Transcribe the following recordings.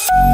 Assalamualaikum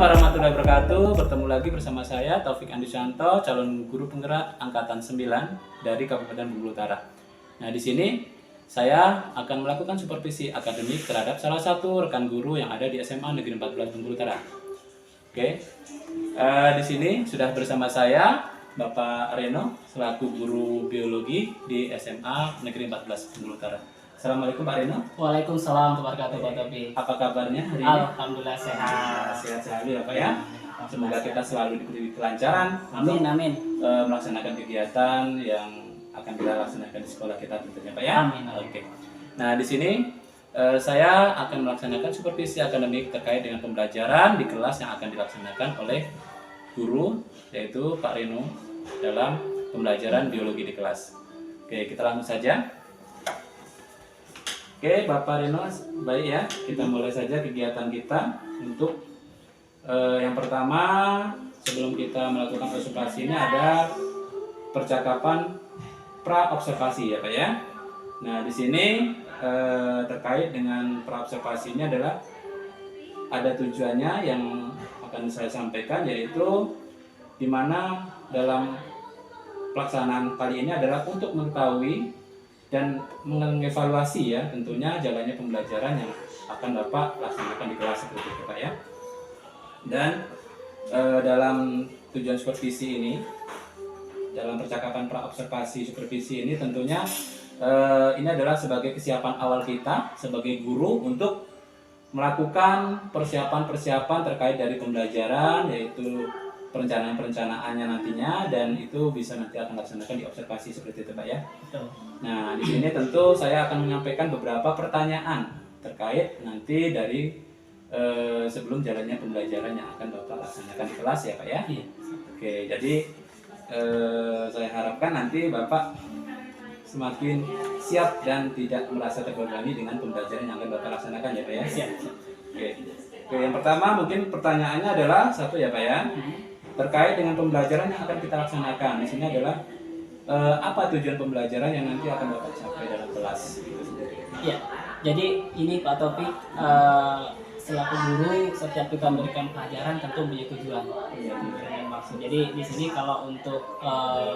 warahmatullahi wabarakatuh. Bertemu lagi bersama saya Taufik Andrisanto, calon guru penggerak angkatan 9 dari Kabupaten Bengkulu Utara. Nah, di sini saya akan melakukan supervisi akademik terhadap salah satu rekan guru yang ada di SMA Negeri 14 Bengkulu Utara. Oke. Di sini sudah bersama saya Bapak Reno selaku guru biologi di SMA Negeri 14 Bengkulu Utara. Assalamualaikum Pak Reno. Waalaikumsalam warahmatullahi wabarakatuh. Apa kabarnya hari ini? Alhamdulillah sehat. Sehat selalu ya Pak ya. Semoga kita selalu diberi kelancaran untuk Amin. melaksanakan kegiatan yang akan kita laksanakan di sekolah kita tentunya Pak ya. Amin. Oke. Nah, di sini saya akan melaksanakan supervisi akademik terkait dengan pembelajaran di kelas yang akan dilaksanakan oleh guru, yaitu Pak Reno dalam pembelajaran biologi di kelas. Oke, kita langsung saja. Oke, Bapak Reno, baik ya. Kita mulai saja kegiatan kita untuk yang pertama, sebelum kita melakukan observasi ini ada percakapan pra-observasi ya Pak ya. Nah, di sini terkait dengan pra-observasi ini adalah ada tujuannya yang akan saya sampaikan, yaitu di mana dalam pelaksanaan kali ini adalah untuk mengetahui dan mengevaluasi ya tentunya jalannya pembelajaran yang akan Bapak laksanakan di kelas seperti itu Pak ya. Dan dalam tujuan supervisi ini, dalam percakapan pra-observasi supervisi ini tentunya ini adalah sebagai kesiapan awal kita sebagai guru untuk melakukan persiapan-persiapan terkait dari pembelajaran, yaitu perencanaan-perencanaannya nantinya, dan itu bisa nanti akan laksanakan di observasi seperti itu Pak ya. Betul. Nah, di sini tentu saya akan menyampaikan beberapa pertanyaan terkait nanti dari sebelum jalannya pembelajaran yang akan Bapak laksanakan di kelas ya Pak ya. Iya. Oke, jadi saya harapkan nanti Bapak semakin siap dan tidak merasa terbebani dengan pembelajaran yang akan Bapak laksanakan ya Pak ya. Siap. Oke, yang pertama mungkin pertanyaannya adalah satu ya Pak ya. Terkait dengan pembelajaran yang akan kita laksanakan. Di sini adalah apa tujuan pembelajaran yang nanti akan Bapak capai dalam kelas itu sendiri. Iya. Jadi ini Pak Taufik, selaku guru setiap kita memberikan pelajaran tentu punya tujuan. Maksud. Jadi di sini kalau untuk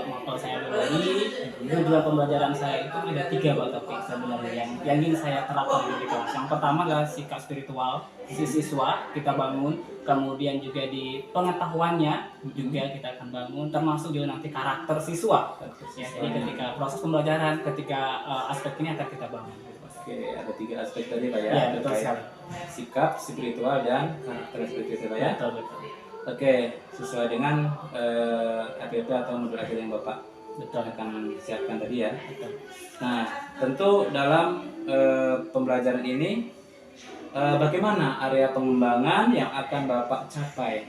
motto saya pribadi, tujuan pembelajaran saya itu ada 3 Pak Taufik sebenarnya yang ingin saya terapkan di kelas. Yang pertama adalah sikap spiritual si siswa kita bangun, kemudian juga di pengetahuannya juga kita akan bangun, termasuk juga nanti karakter siswa. Ya, jadi ketika proses pembelajaran, ketika aspek ini akan kita bangun. Oke, ada 3 aspek tadi Pak ya, Ya, betul terkait sekali. sikap, spiritual, dan karakter seperti itu Pak ya. Betul. Oke, sesuai dengan APP atau modul akhir yang Bapak Betul. akan siapkan tadi ya. Betul. Nah, tentu dalam pembelajaran ini bagaimana area pengembangan yang akan Bapak capai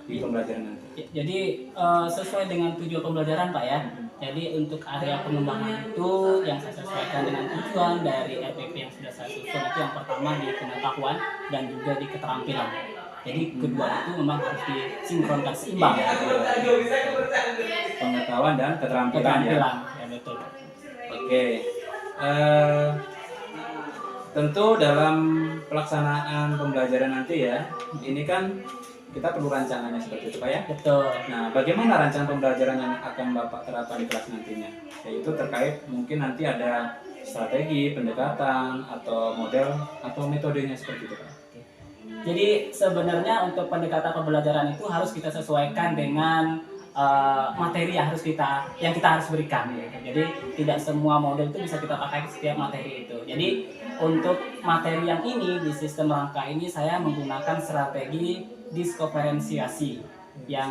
di pembelajaran nanti? Jadi sesuai dengan tujuan pembelajaran Pak ya. Jadi untuk area pengembangan itu yang saya sesuaikan dengan tujuan dari RPP yang sudah saya susun itu yang pertama di pengetahuan dan juga di keterampilan. Jadi kedua itu memang harus disinkronkan seimbang. Pengetahuan dan keterampilan ya. Ya betul. Oke. Tentu dalam pelaksanaan pembelajaran nanti ya, ini kan kita perlu rancangannya seperti itu Pak ya. Betul. Nah, bagaimana rancangan pembelajaran yang akan Bapak terapkan di kelas nantinya? Yaitu terkait mungkin nanti ada strategi, pendekatan, atau model, atau metodenya seperti itu Pak. Jadi sebenarnya untuk pendekatan pembelajaran itu harus kita sesuaikan dengan materi yang kita harus berikan. Jadi tidak semua model itu bisa kita pakai setiap materi itu. Jadi untuk materi yang ini di sistem rangka ini saya menggunakan strategi diskoferensiasi yang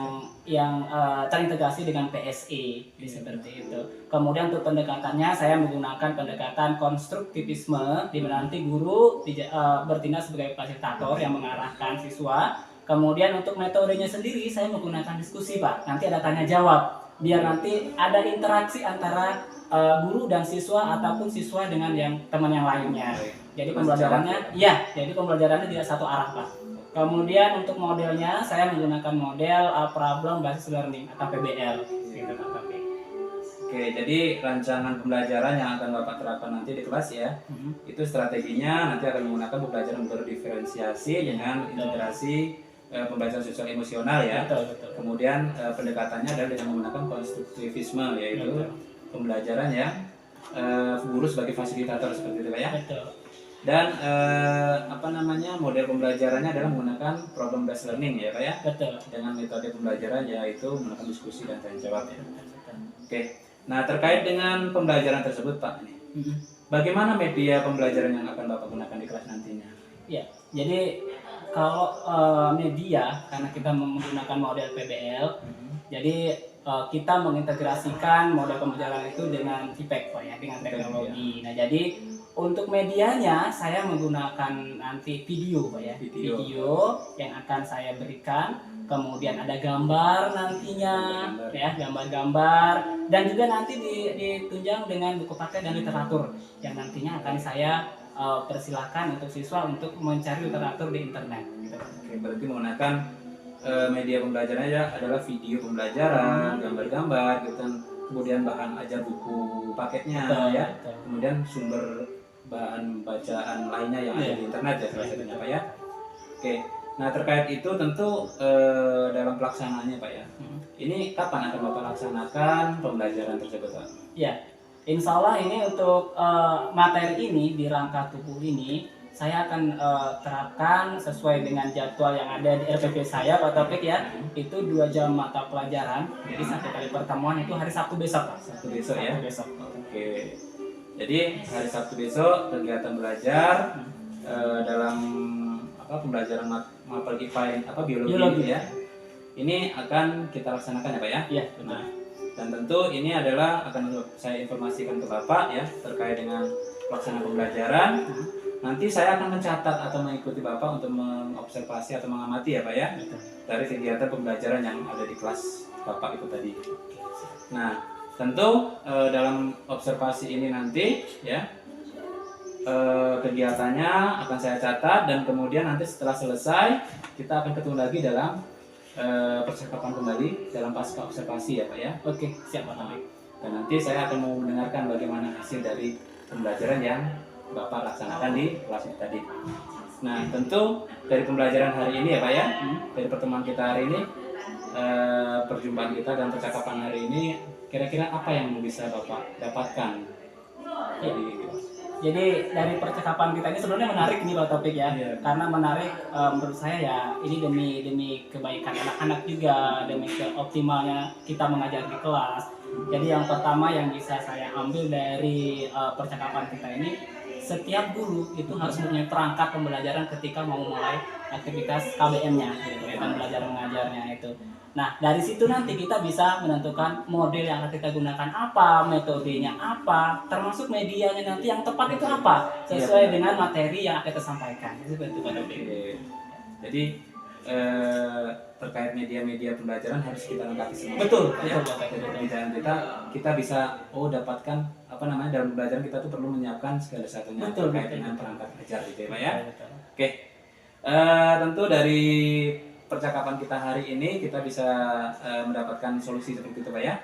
terintegrasi dengan PSE seperti itu. Kemudian untuk pendekatannya saya menggunakan pendekatan konstruktivisme di mana nanti guru bertindak sebagai fasilitator yang mengarahkan siswa. Kemudian untuk metodenya sendiri saya menggunakan diskusi Pak. Nanti ada tanya jawab. biar nanti ada interaksi antara guru dan siswa ataupun siswa dengan yang teman yang lainnya. Jadi pembelajarannya, ya, jadi pembelajarannya tidak satu arah, Pak. Kemudian untuk modelnya saya menggunakan model problem basis learning atau PBL. Gitu, Pak Taufik. Oke, jadi rancangan pembelajaran yang akan Bapak terapkan nanti di kelas ya, itu strateginya nanti akan menggunakan pembelajaran berdiferensiasi dengan integrasi pembelajaran sosial emosional ya. Betul, betul. Kemudian pendekatannya adalah dengan menggunakan konstruktivisme, yaitu pembelajaran yang guru sebagai fasilitator seperti itu Pak ya. Betul. Dan model pembelajarannya adalah menggunakan problem based learning ya Pak ya. Betul. Dengan metode pembelajaran yaitu menggunakan diskusi dan tanya jawab ya. Oke. Nah, terkait dengan pembelajaran tersebut Pak, bagaimana media pembelajaran yang akan Bapak gunakan di kelas nantinya? Ya, jadi kalau media, karena kita menggunakan model PBL, jadi kita mengintegrasikan model pembelajaran itu dengan IPEK Pak ya, dengan teknologi. Nah, jadi untuk medianya saya menggunakan nanti video Pak ya, video yang akan saya berikan. Kemudian ada gambar nantinya, ya, gambar-gambar, dan juga nanti ditunjang dengan buku paket dan literatur yang nantinya akan saya persilahkan untuk siswa untuk mencari literatur di internet. Gitu. Oke, berarti menggunakan media pembelajarannya adalah video pembelajaran, gambar-gambar, gitu, kemudian bahan ajar buku paketnya, ya, kemudian sumber bahan bacaan lainnya yang ada di internet ya, salah satunya Pak ya. Oke. Nah, terkait itu tentu dalam pelaksanaannya Pak ya, ini kapan akan Bapak laksanakan pembelajaran tersebut Pak? Ya, insya Allah ini untuk materi ini di rangka tubuh ini saya akan terapkan sesuai dengan jadwal yang ada di RPP saya Pak Taufik ya. Itu 2 jam mata pelajaran, jadi 1 kali pertemuan itu hari Sabtu besok Pak. Sabtu besok ya? Besok. Oke, jadi hari Sabtu besok kegiatan belajar dalam pembelajaran mapel IPA biologi ya. Ini akan kita laksanakan ya Pak ya? Iya, benar. Dan tentu ini adalah akan saya informasikan ke Bapak ya terkait dengan pelaksanaan pembelajaran. Nanti saya akan mencatat atau mengikuti Bapak untuk mengobservasi atau mengamati ya Pak ya. Dari kegiatan pembelajaran yang ada di kelas Bapak itu tadi. Nah, tentu dalam observasi ini nanti ya kegiatannya akan saya catat, dan kemudian nanti setelah selesai kita akan ketemu lagi dalam percakapan kembali dalam pasca observasi ya Pak ya. Oke, siap Pak. Dan nanti saya akan mau mendengarkan bagaimana hasil dari pembelajaran yang Bapak laksanakan di kelas ini tadi. Nah, tentu dari pembelajaran hari ini ya Pak ya, dari pertemuan kita hari ini, perjumpaan kita dan percakapan hari ini, kira-kira apa yang bisa Bapak dapatkan dari Jadi dari percakapan kita ini sebenarnya menarik nih Pak Taufik ya, karena menarik menurut saya ya, ini demi kebaikan anak-anak juga, demi optimalnya kita mengajar di kelas. Jadi yang pertama yang bisa saya ambil dari percakapan kita ini, setiap guru itu harus mempunyai perangkat pembelajaran ketika mau mulai aktivitas KBM-nya, kegiatan belajar mengajarnya itu. Nah, dari situ nanti kita bisa menentukan model yang akan kita gunakan apa, metodenya apa, termasuk medianya nanti yang tepat itu apa, sesuai dengan materi yang akan kita sampaikan. Itu bentuk metode. Jadi terkait media-media pembelajaran harus kita lengkapi semua. Betul. Dan kita bisa dapatkan dalam pembelajaran kita tuh perlu menyiapkan segala satunya terkait dengan perangkat ajar gitu ya Pak ya. Oke. Tentu dari percakapan kita hari ini kita bisa mendapatkan solusi seperti itu Pak ya.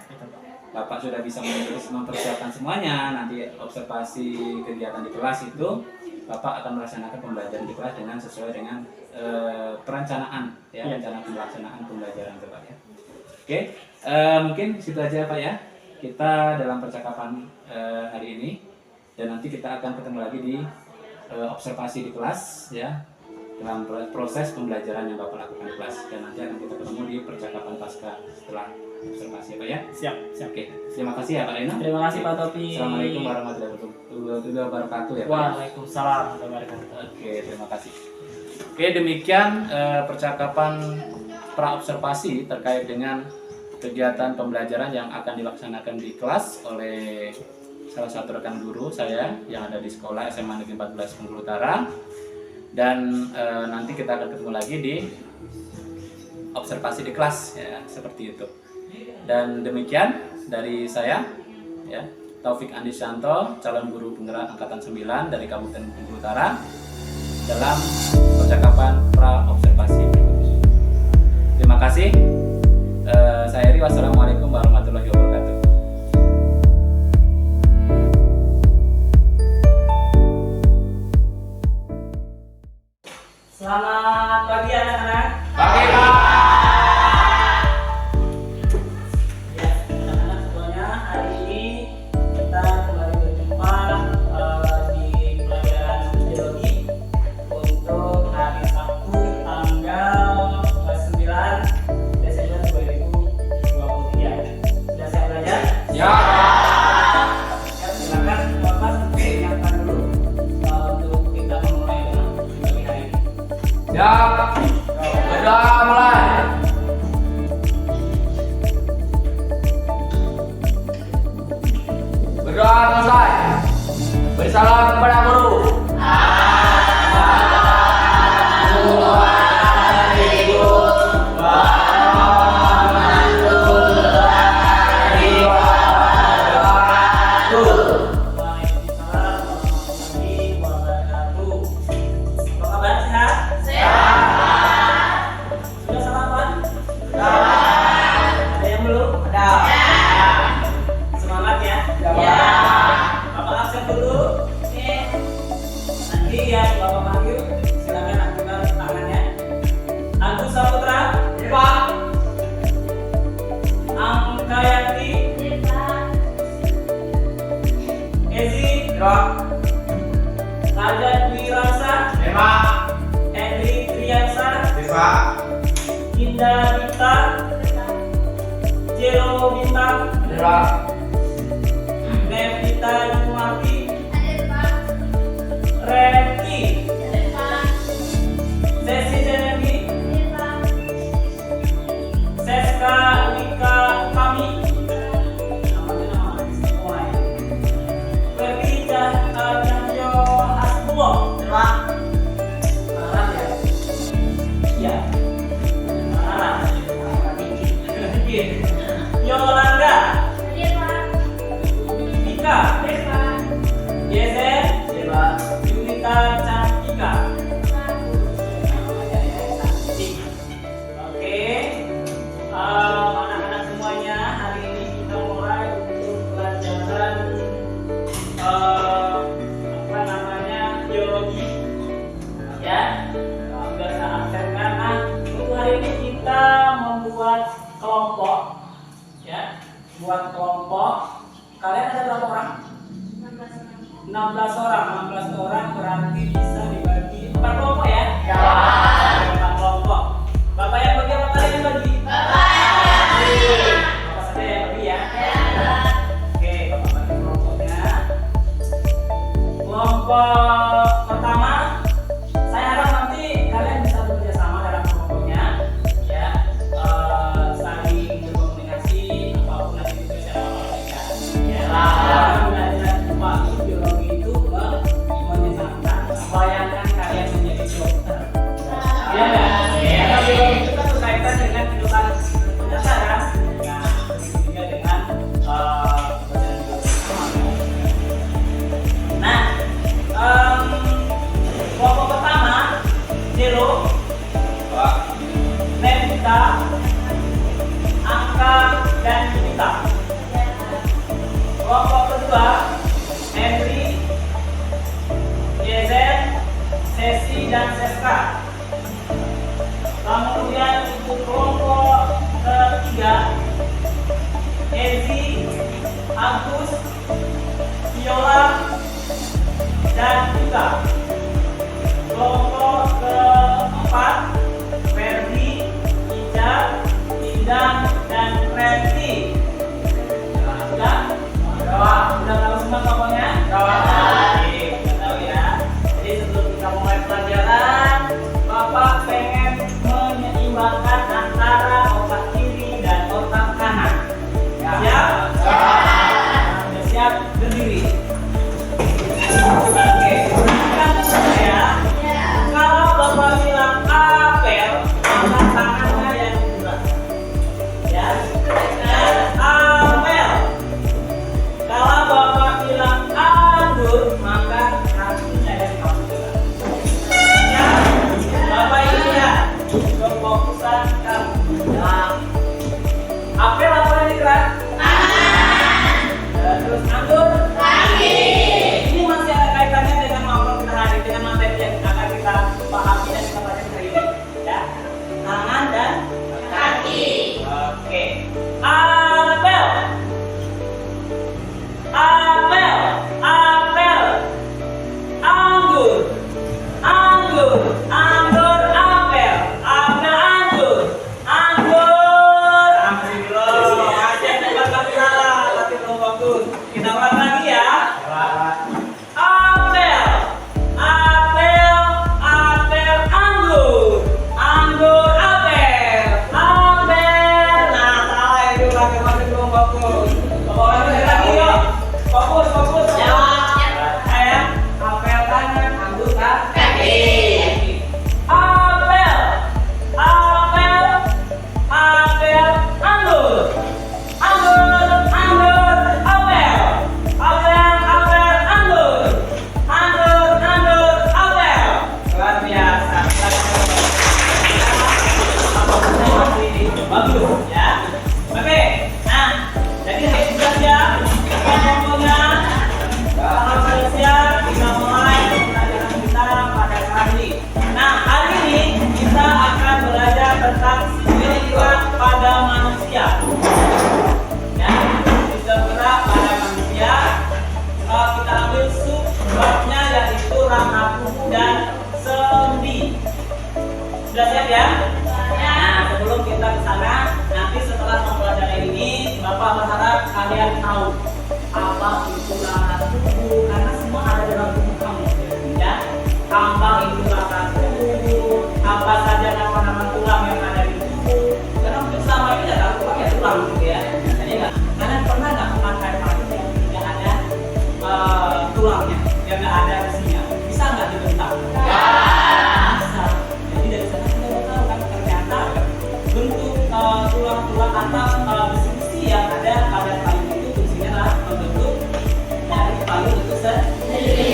Bapak sudah bisa mempersiapkan semuanya, nanti observasi kegiatan di kelas itu Bapak akan melaksanakan pembelajaran di kelas dengan sesuai dengan perencanaan ya, rencana pelaksanaan pembelajaran itu Pak ya. Oke, mungkin situ aja Pak ya kita dalam percakapan hari ini, dan nanti kita akan ketemu lagi di observasi di kelas ya, dalam proses pembelajaran yang Bapak lakukan di kelas, dan nanti akan kita ketemu di percakapan pasca setelah observasi Pak ya. Siap. Oke, terima kasih ya Pak Reno. Terima kasih Pak Taufik. Assalamualaikum warahmatullahi wabarakatuh ya Pak. Waalaikumsalam warahmatullahi wabarakatuh. Oke, terima kasih. Oke, demikian percakapan pra observasi terkait dengan kegiatan pembelajaran yang akan dilaksanakan di kelas oleh salah satu rekan guru saya yang ada di sekolah SMA Negeri 14 Bengkulu Utara. Dan nanti kita akan ketemu lagi di observasi di kelas ya, seperti itu. Dan demikian dari saya, ya, Taufik Andi Syanto, calon guru penggerak angkatan 9 dari Kabupaten Bengkulu Utara, dalam percakapan pra-observasi berikut. Terima kasih. Saya Eri, wassalamualaikum warahmatullahi wabarakatuh. Selamat pagi anak-anak. Pagi, Pak. Ya, anak-anak semuanya, hari ini kita kembali berjumpa di pelajaran biologi untuk hari Sabtu tanggal 9 Desember 2023. Sudah siap belajar? Ya. Ya, silakan Bapak ingatkan dulu untuk kita memulai dengan pagi hari ini. Ya. Sudah mulai. Berdoa selesai. Bersalam kepada guru. Raja Wirasa, Henry Triansa, Indah Dita, Jero Bintang, Nevita Jumati, Reki, Sesi Jenevi, Seska Wika Kami, Pergi Cahyo Hasbulo, ya, Yolanda, Dika, Yezen, Yunita Cantika. Oke, anak-anak semuanya, hari ini kita mulai untuk pelajaran apa namanya biologi, ya. Sudah saya absenkan. Nah, untuk hari ini kita membuat kelompok, ya. Buat kelompok. Kalian ada berapa orang? 16 orang. 16 orang berarti bisa dibagi 4 kelompok, ya. Ada 4 kelompok. Bapak yang bagi apa kalian yang bagi? Bapak saja yang bagi, ya. Oke, Bapak bagi kelompoknya. Kelompok pertama, saya harap nanti kalian bisa bekerja sama dalam kelompoknya, ya. Saling berkomunikasi, apapun nanti itu secara mereka. Ya, belajar pagi biologi itu menyenangkan. Bayangkan kalian menjadi dokter. Ya, karena biologi itu kan berkaitan dengan kehidupan nyata, kan? Nah, begitu juga dengan pelajaran biologi. Nah, kelompok pertama, Zero, Nevita, Angka, dan Yunita. Kelompok kedua, Henry, Yezen, Sesi, dan Seska. Kemudian untuk kelompok ketiga, Ezi, Agus, Viola, dan Dika. Kelompok keempat, Ferdi, Ija, Indang, dan Renti. Nah, sudah? Udah tahu semua kelompoknya? Oke, udah tahu, ya. Jadi sebelum kita mulai pelajaran, Bapak pengen menyeimbangkan antara otak kiri dan otak kanan. Siap? Siap? Siap, berdiri. Oke, gunakan kalian tahu apa itu rangka tubuh, karena semua ada dalam tubuh kamu. Ya, tambang itu rangka tubuh, apa saja nama-nama tulang yang ada di tubuh. Karena mungkin selama ini tidak tahu pakai tulang gitu ya. Jadi kalian pernah nggak memakai pakaian yang tidak ada tulangnya, yang nggak ada besinya? Bisa nggak dibentak? Bisa. Jadi dari sana kita tahu kan ternyata bentuk tulang-tulang atau besi-besi yang ada pada payung itu fungsinya adalah membentuk dari payung itu sendiri.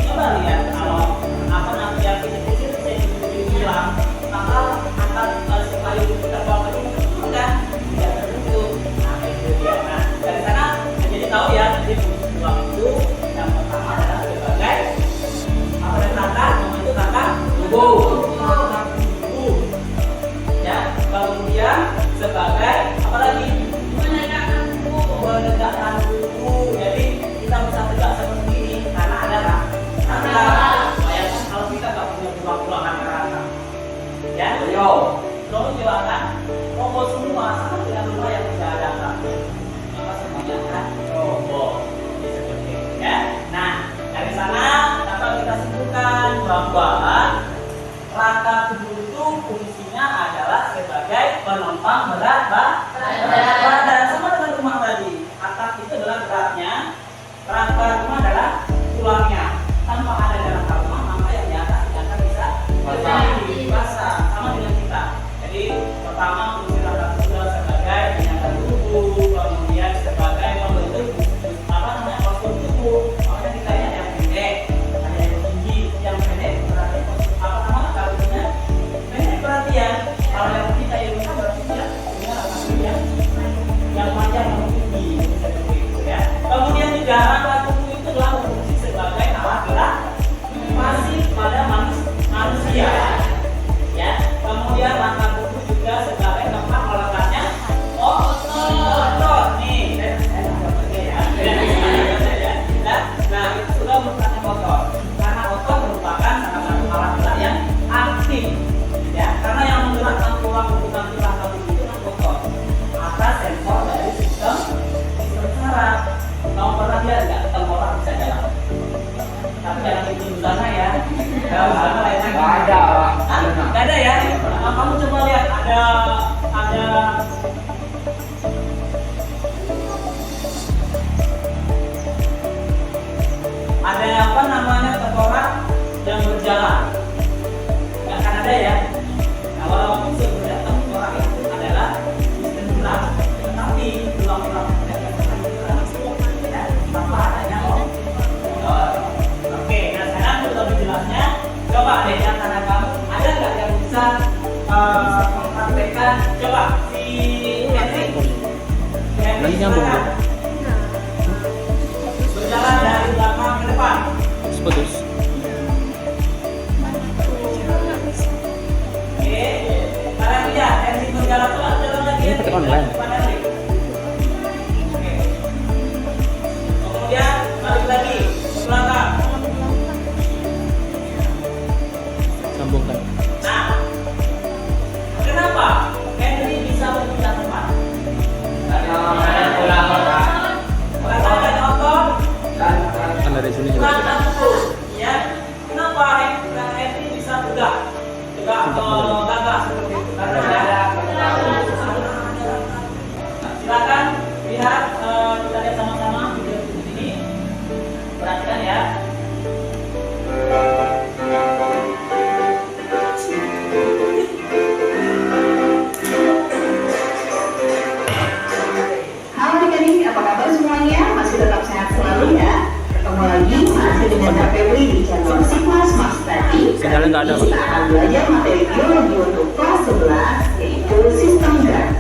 Coba lihat kalau apa nanti yang kita bilang maka atas payung itu terbawa itu sudah tidak terbentuk. Nah itu dia. Nah dari sana jadi tahu ya, jadi fungsi tulang itu yang pertama adalah sebagai apa dan rangka, membentuk rangka tubuh. Ya, kemudian sebagai apa lagi? Menegakkan tubuh. Jadi kita bisa tegak seperti ini karena ada rangka. Bayangkan kalau kita nggak punya tulang-tulang rangka, ya, lo silakan roboh semua sama dengan rumah yang tidak ada rangka. Maka semuanya akan roboh. Seperti itu, ya. Nah, dari sana dapat kita simpulkan bahwa rangka tubuh itu fungsinya adalah sebagai penopang berat badan, sama dengan rumah tadi. Atap itu adalah beratnya, rangka rumah adalah tulangnya. Tanpa ada dalam rumah, maka yang di atas tidak akan bisa dipasang. Sama dengan kita. Jadi pertama fungsi rangka tubuh sebagai penyangga tubuh, kemudian sebagai pembentuk apa namanya postur tubuh. Makanya kita yang pendek, ada yang tinggi, yang pendek berarti apa namanya karunya pendek perhatian. Kalau yang kita yang bisa berarti dia punya rangka tubuh yang panjang yang tinggi, seperti itu ya. Kemudian juga rangka tubuh itu adalah berfungsi sebagai alat gerak pasif pada manusia. Ya. Kemudian rangka tubuh juga sebagai tempat melekatnya otot. Nih, nah itu sudah merupakan otot. Karena otot merupakan salah satu alat gerak yang aktif. Ya, karena yang menggerakkan tulang rangka tubuh itu kan otot. Atas sensor dari sistem saraf. Kamu pernah lihat nggak tengkorak bisa jalan? Tapi jangan itu di sana ya. Nggak ada ya. Kamu coba lihat ada apa namanya tengkorak yang berjalan. Nggak akan ada ya. Nah, walaupun sebenarnya tengkorak itu adalah sistem gerak, tetapi tulang-tulang tanpa adanya oke, nah sekarang untuk lebih jelasnya coba deh antara kamu ada nggak yang bisa mempraktekkan? Coba si Henry silakan berjalan dari belakang ke depan. Putus. Oke, sekarang dia Henry berjalan lagi. Ini pakai online. Kemudian balik lagi ke belakang. Sambungkan. Nah, kenapa Henry bisa berpindah tempat? Karena ada otot Kan dari sini juga. rangka tubuh. Ya, kenapa Henry bisa tegak gagah seperti itu? Karena ada. Nah, silakan lihat, kita lihat sama-sama video ini. Perhatikan ya. Halo adik-adik, apa kabar semuanya? Masih tetap sehat selalu ya? Ketemu lagi masih dengan Kak Febri di channel Sigma Smart Study. Sinyalnya nggak ada, Pak. Kita akan belajar materi biologi untuk kelas 11, yaitu sistem gerak.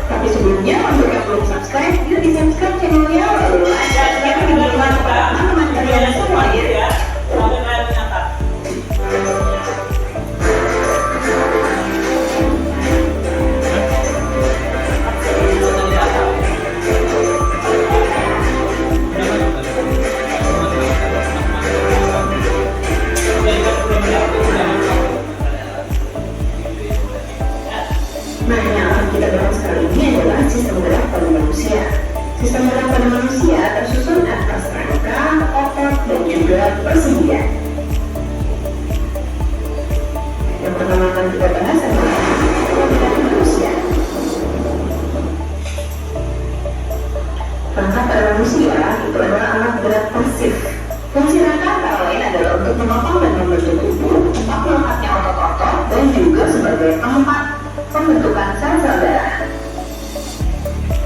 Tapi sebelumnya, untuk yang belum subscribe, yuk di subscribe channelnya, lalu like, share video kepada teman-teman kalian semua ya. Sampai layar nyata. Nah, yang akan kita bahas kali ini adalah sistem gerak pada manusia. manusia. Sistem gerak pada manusia tersusun atas rangka, otot, dan juga persendian. Yang pertama akan kita bahas adalah pola gerak manusia. Rangka pada manusia itu adalah alat gerak pasif. Fungsi rangka antara lain adalah untuk menopang dan membentuk tubuh, tempat melekatnya otot-otot, dan juga sebagai tempat pembentukan sel-sel darah.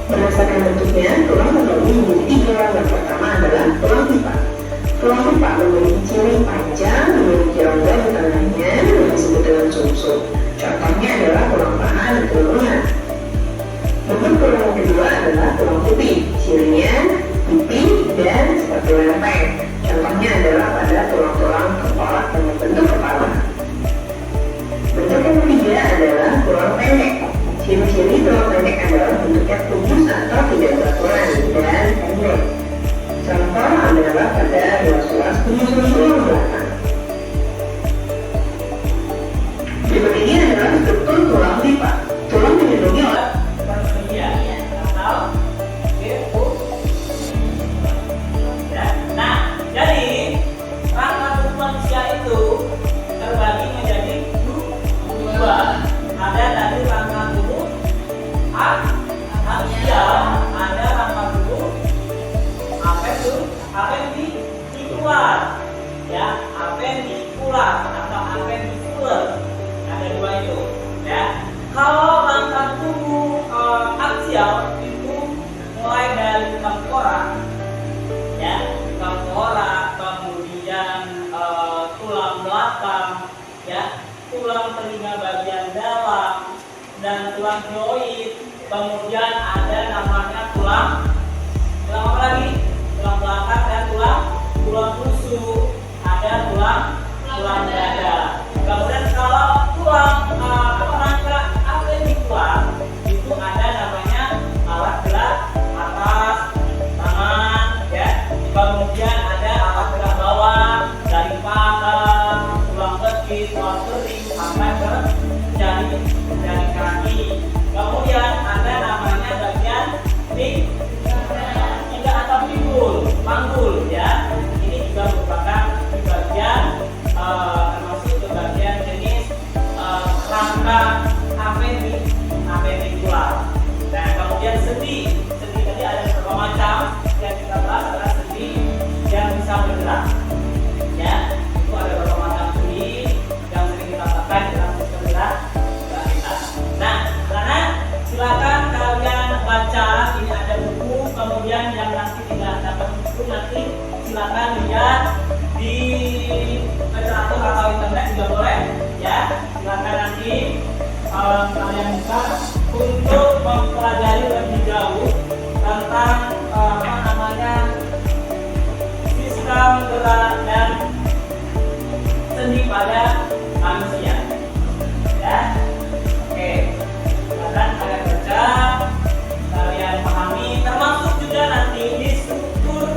Berdasarkan bentuknya, tulang terbagi menjadi 3. Yang pertama adalah tulang pipa. Tulang pipa memiliki ciri panjang, memiliki rongga di tengahnya yang disebut dengan sumsum. Contohnya adalah tulang paha dan tulang lengan. Bentuk tulang yang kedua adalah tulang putih. Cirinya pipi dan seperti lempeng. Contohnya adalah pada tulang-tulang kepala yang membentuk kepala. Bentuk yang ketiga adalah tulang pendek. Ciri-ciri tulang pendek adalah bentuknya kubus atau tidak beraturan dan pendek. Contoh adalah pada ruas-ruas penyusun tulang belakang. Berikut ini adalah struktur tulang pipa. Tulang dilindungi oleh persendian atau itu. Nah, jadi rangka tubuh manusia itu terbagi menjadi 2. Ada tadi rangka tubuh manusia, ada rangka tubuh apendikular, ya, apendikular atau apendikular. Ada 2 itu, ya. Kalau rangka tubuh aksial itu mulai dari tengkorak, ya, tengkorak, kemudian tulang belakang, ya, tulang telinga bagian dalam, dan tulang hyoid. Kemudian ada namanya tulang apa lagi? Tulang belakang dan tulang rusuk. Ada tulang dada. Kemudian kalau tulang rangka apendikular itu ada namanya alat gerak atas tangan, ya. Kemudian ada alat gerak bawah dari paha, tulang kaki, tulang kering sampai ke jari kaki. Kemudian ada namanya bagian tidak atau panggul, ya. Ini juga merupakan bagian termasuk ke bagian jenis rangka apendikular. Nah, kemudian sendi tadi ada beberapa macam. Yang kita bahas adalah sendi yang bisa bergerak, ya. Itu ada beberapa macam sendi yang sering kita pakai dalam sistem gerak kita. Nah, karena silakan kalian baca, ini ada buku. Kemudian yang nanti tidak dapat buku, nanti silakan lihat di literatur atau internet juga boleh, ya. Silakan nanti kalian bisa untuk mempelajari lebih jauh tentang sistem gerak dan sendi pada manusia, ya. Oke, silakan kalian baca, kalian pahami, termasuk juga nanti di struktur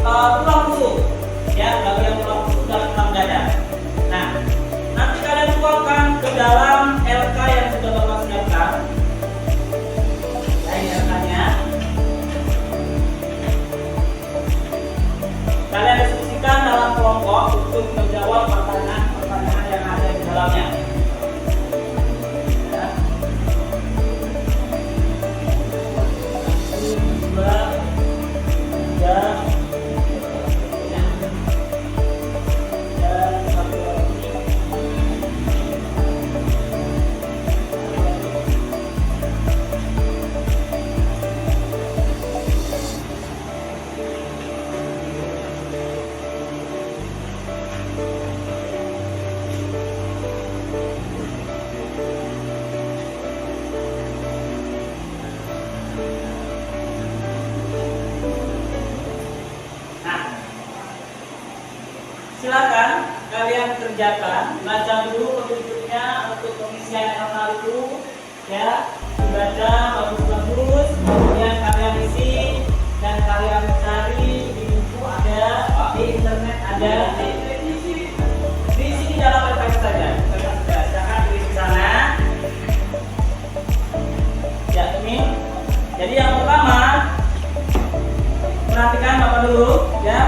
tulang rusuk, ya, bagian tulang rusuk dan tulang dada. Nah, nanti kalian tuangkan ke dalam LK yang sudah Bapak siapkan. Ini LK-nya. Kalian diskusikan dalam kelompok untuk menjawab pertanyaan-pertanyaan yang ada di dalamnya. Ya. Silakan kalian kerjakan, baca dulu petunjuknya untuk pengisian hal itu, ya, dibaca bagus-bagus, kemudian kalian isi dan kalian cari di buku ada, di internet ada, di sini dalam website saja. Silakan tulis di sana. Ya, ini. Jadi yang pertama Perhatikan Bapak dulu ya.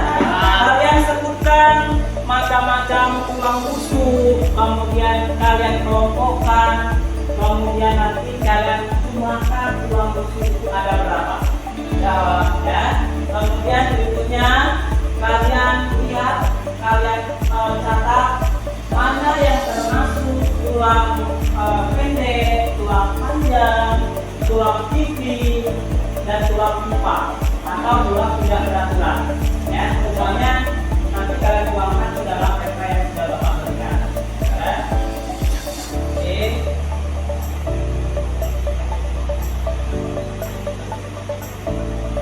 Kalian sebutkan macam-macam tulang rusuk, kemudian kalian kelompokkan, kemudian nanti kalian jumlahkan tulang rusuk itu ada berapa. Jawab ya. Kemudian berikutnya kalian lihat, kalian catat mana yang termasuk tulang pendek, tulang panjang, tulang pipi, dan tulang pipa atau tulang tidak beraturan. Ya, semuanya nanti kalian tuangkan ke dalam PP yang sudah Bapak berikan. Ya. Oke.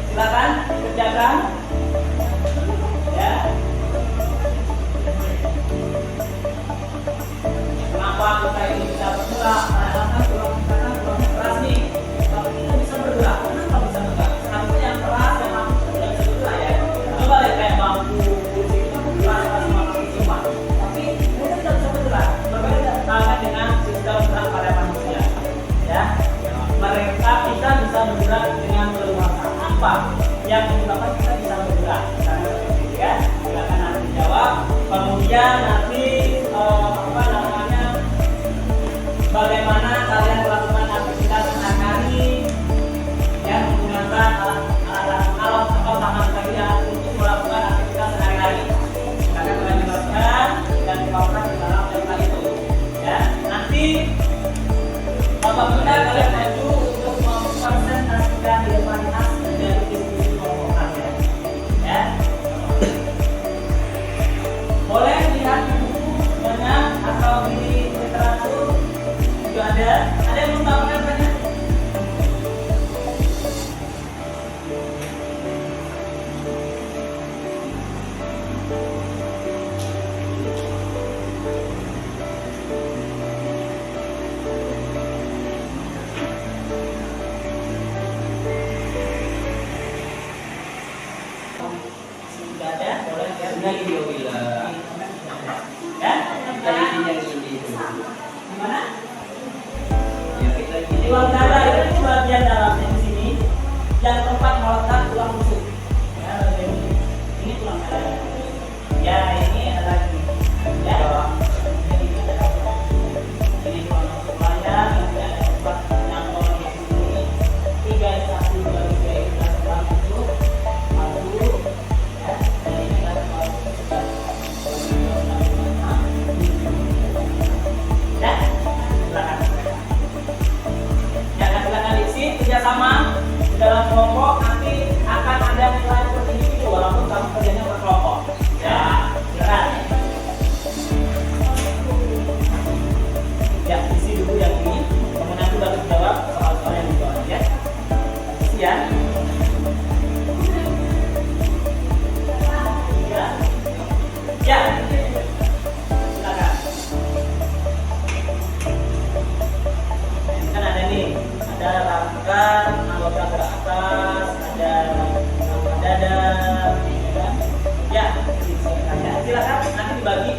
Silakan kerjakan. Ya. Kenapa kita ini bisa bergerak? Karena kan tulang kita kan tulang keras nih. Tapi kita bisa bergerak. Kenapa bisa bergerak? Seharusnya yang keras yang aku tidak bisa bergerak ya. Coba lihat kayak bambu, kursi itu kan keras semua cuma. Tapi kita tidak bisa bergerak. Berbeda halnya dengan sistem gerak pada manusia. Ya. Mereka kita bisa bergerak dengan leluasa. Apa yang menyebabkan kita bisa bergerak? Karena seperti itu ya. Silakan nanti jawab. Kemudian nanti apa namanya? Bagaimana kalian melakukan aktivitas sehari-hari yang menggunakan alat atau tangan kalian untuk melakukan aktivitas sehari-hari. Akan kalian jelaskan dan dibawakan di dalam tema itu. Ya, nanti Bapak minta kalian maju untuk mempresentasikan di depan hasil dari diskusi kelompok kalian. Ya, boleh lihat di buku banyak atau di literatur juga ada yang belum tahu kan banyak. Sudah ada, boleh lihat. Ini video bila Ya, tadi yang ini gimana? ya kita ini Tulang dada itu bagian dalamnya di sini yang tempat melekat tulang rusuk. Ya, ini tulang dada. Ya, ini ada lagi. Ya, ini ada. Ini tulang rusuk panjang, nanti ada tempat yang mau di sini. 3 1 2 3 itu adalah tulang rusuk. Satu. Ya, dan ini adalah tulang rusuk. Ya, silakan. Jangan silakan diisi kerjasama di dalam kelompok, nanti akan ada nilai per individu walaupun kamu kerjanya berkelompok. Ya, silakan. Ya, isi dulu yang ini, kemudian nanti baru jawab soal-soal yang di bawah ya. Isi ya. Ya. Ya. Silakan. Kan ada nih, ada rangkaian anggota gerak atas, ada rangka dada, ya. Silakan nanti dibagi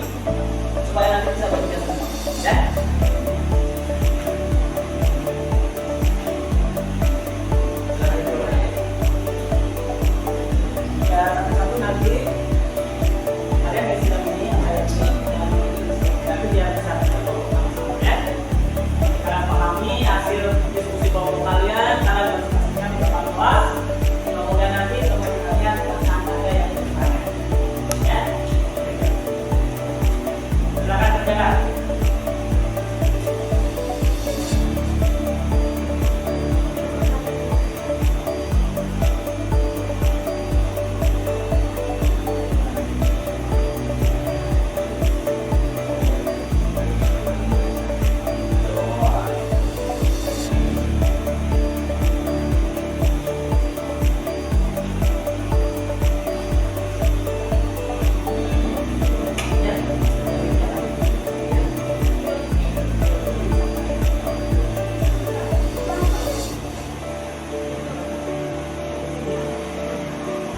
supaya nanti bisa bekerja sama, ya. Ya, satu-satu nanti kalian bisa ini ayat tapi dia bisa sama-sama ya. Kalian pahami hasil diskusi kelompok kalian, kalian harus pastikan berapa luas. Kemudian nanti teman kalian sama ada yang bertanya, ya. Silakan kerjakan.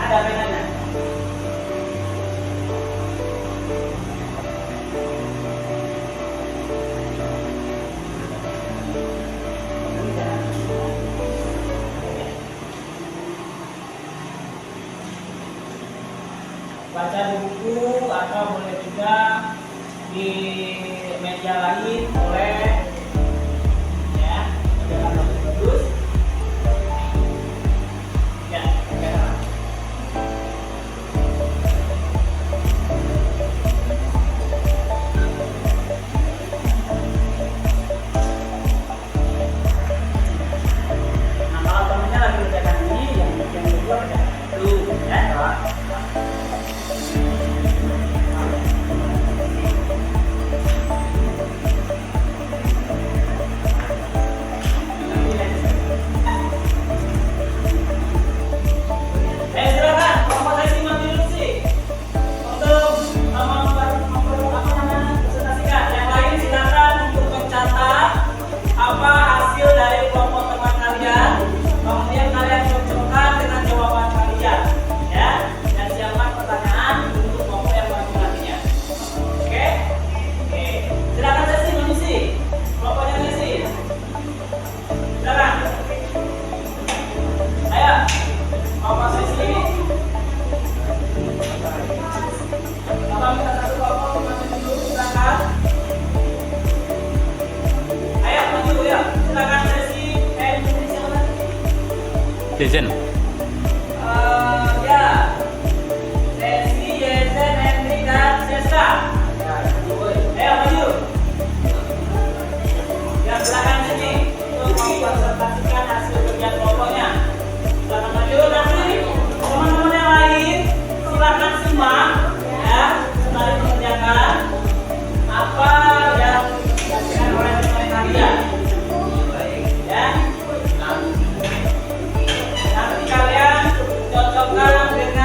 Ada penanya. baca di buku atau boleh juga di media lain boleh ya, jangan bagus ya, ya. Nah kalau temennya lagi kerjakan ini yang kedua dulu ya. Silakan, Bapak saya simak dulu sih untuk presentasikan. Yang lain silakan untuk mencatat apa hasil dari kelompok teman kalian, kemudian kalian cocokkan dengan jawaban kalian, ya. Dan siapkan pertanyaan untuk kelompok yang baru nantinya. Oke, oke. Silakan sesi mengisi kelompoknya sesi. Silakan. Ayo. Apa sesi? Bapak minta satu kelompok maju dulu, silakan. Ayo maju ya, silakan sesi Indonesia mana? Dezen. Ya, sesi Yezen, Henry dan Sesta. Ayo maju. Ya silakan sini untuk mempresentasikan hasil kerja kelompoknya. Silakan maju nanti teman-teman yang lain silakan simak ya sembari mengerjakan apa yang dilakukan oleh teman kalian ya. Nanti kalian cocokkan dengan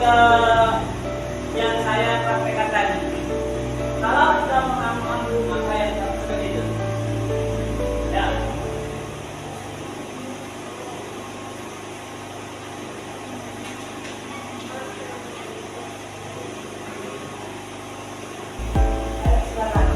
ke yang saya praktekkan tadi. Kalau kita mengambil maka yang seperti itu, ya. Silakan.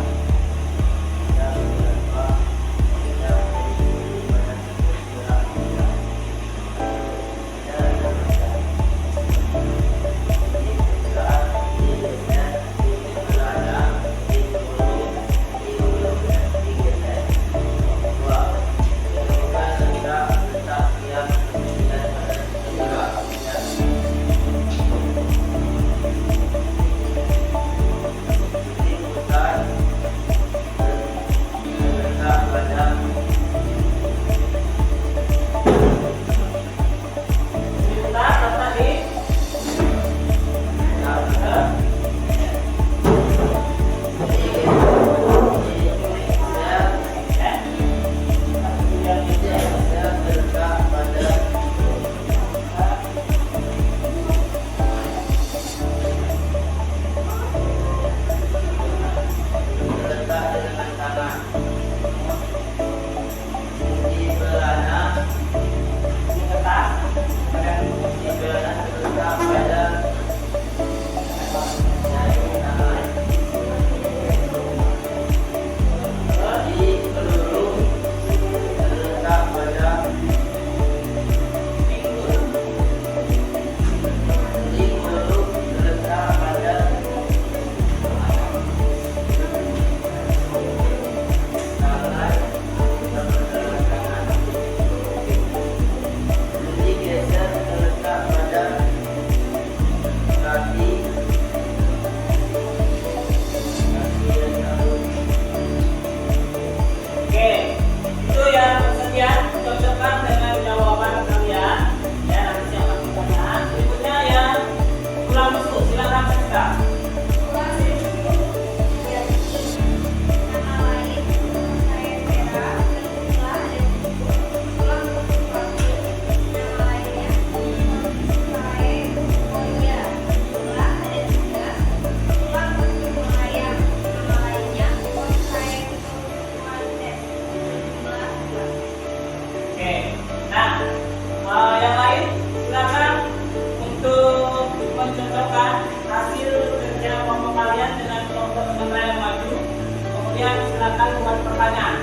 Silakan buat pertanyaan.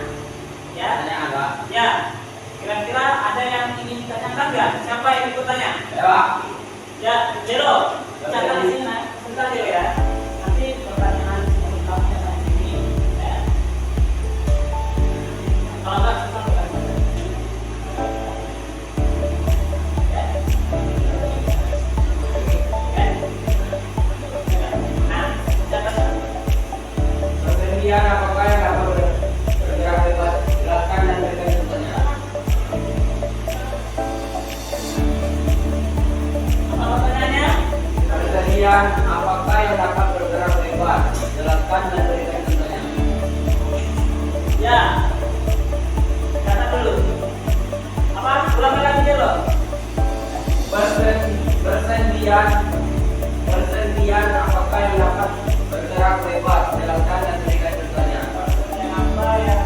Ya. Ya. Kira-kira ada yang ingin ditanyakan nggak? Siapa yang ikut tanya? Ya, Jero. Catat di sini, sebentar Jero ya. Nanti pertanyaan lengkapnya di sini. Ya. Kalau nggak, susah bukan. Ya. Nah, catat. Persendian apakah yang dapat bergerak bebas? Jelaskan dan berikan contohnya. Apa pertanyaannya? Persendian apakah yang dapat bergerak bebas? Jelaskan dan berikan contohnya. Ya. Catat dulu. Apa? Ulangi lagi dulu. Persendian apakah yang dapat bergerak bebas? Jelaskan dan berikan contohnya. Yang apa yang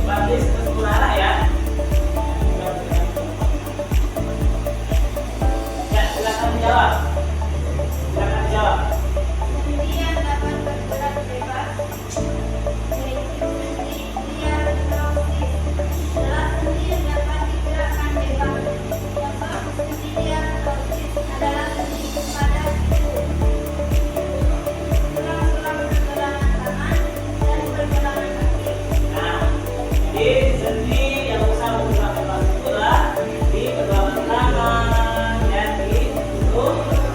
bagus keseluruhan ya? Ya, silakan dijawab. Silakan dijawab. Kemudian dapat bergerak bebas, yaitu sendi diartrosis. Setelah sendi dapat digerakkan bebas. Sebab sendi diartrosis adalah sendi pada siku, tulang-tulang pergelangan tangan dan pergelangan kaki. Nah, jadi sendi yang bisa bergerak bebas itulah di pergelangan tangan, ya, di tubuh.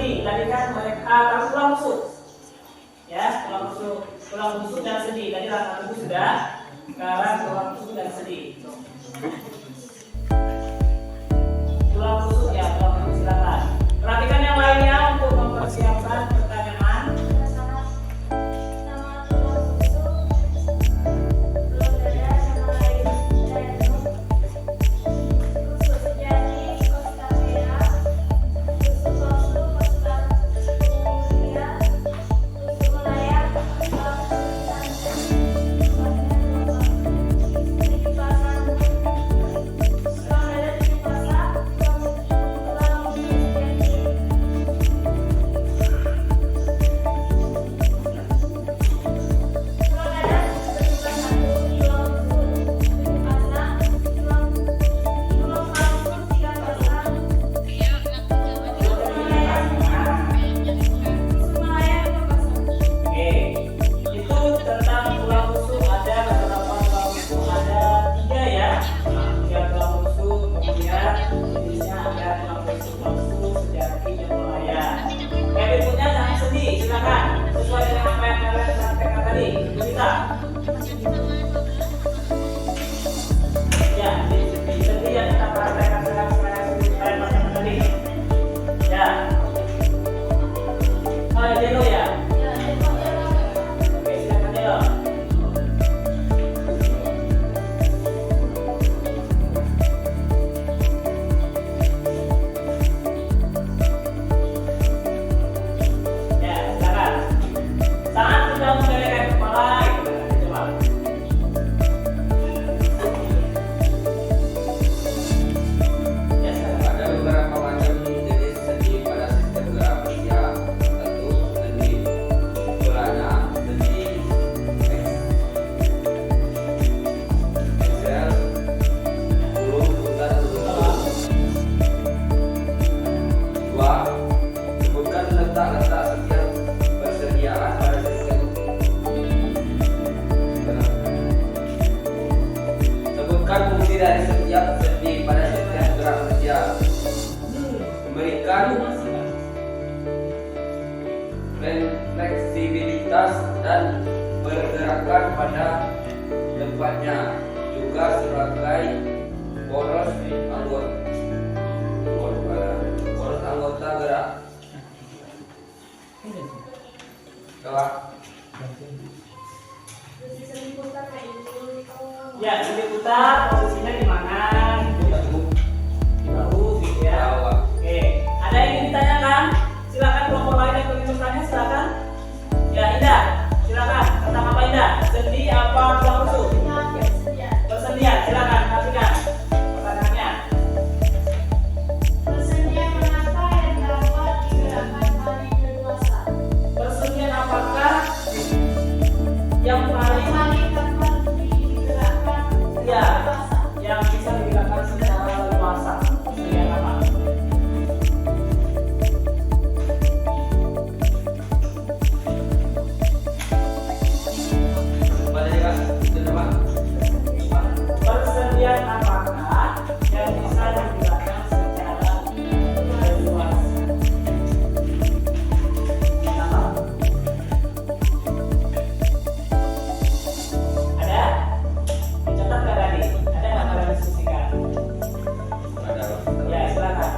sendi. Tadi kan mereka tulang rusuk. Ya, tulang rusuk dan sendi. Tadi rangka tubuh sudah. Sekarang tulang rusuk dan sendi. Tulang rusuk ya, tulang rusuk silakan. Perhatikan yang lainnya untuk mempersiapkan pertanyaan. Fleksibilitas dan pergerakan pada tempatnya juga sebagai poros anggota gerak. Telah ya, sendi putar posisinya di mana? Di bahu gitu ya. Oke, ada yang ingin ditanyakan? Silakan kelompok lain yang ingin bertanya silakan. Ya, Indah, silakan. Tentang apa Indah? Sendi apa tulang rusuk? Persendian, silakan kasihkan pertanyaannya. Persendian manakah yang dapat digerakkan paling leluasa? Persendian apakah yang paling Dapat digerakkan ya leluasa. yang bisa digerakkan secara leluasa? Persendian apa? Persendian apakah yang bisa digerakkan secara leluasa? Kenapa? Ada? Dicatat nggak tadi? Ada nggak kalian diskusikan? Ya, silakan.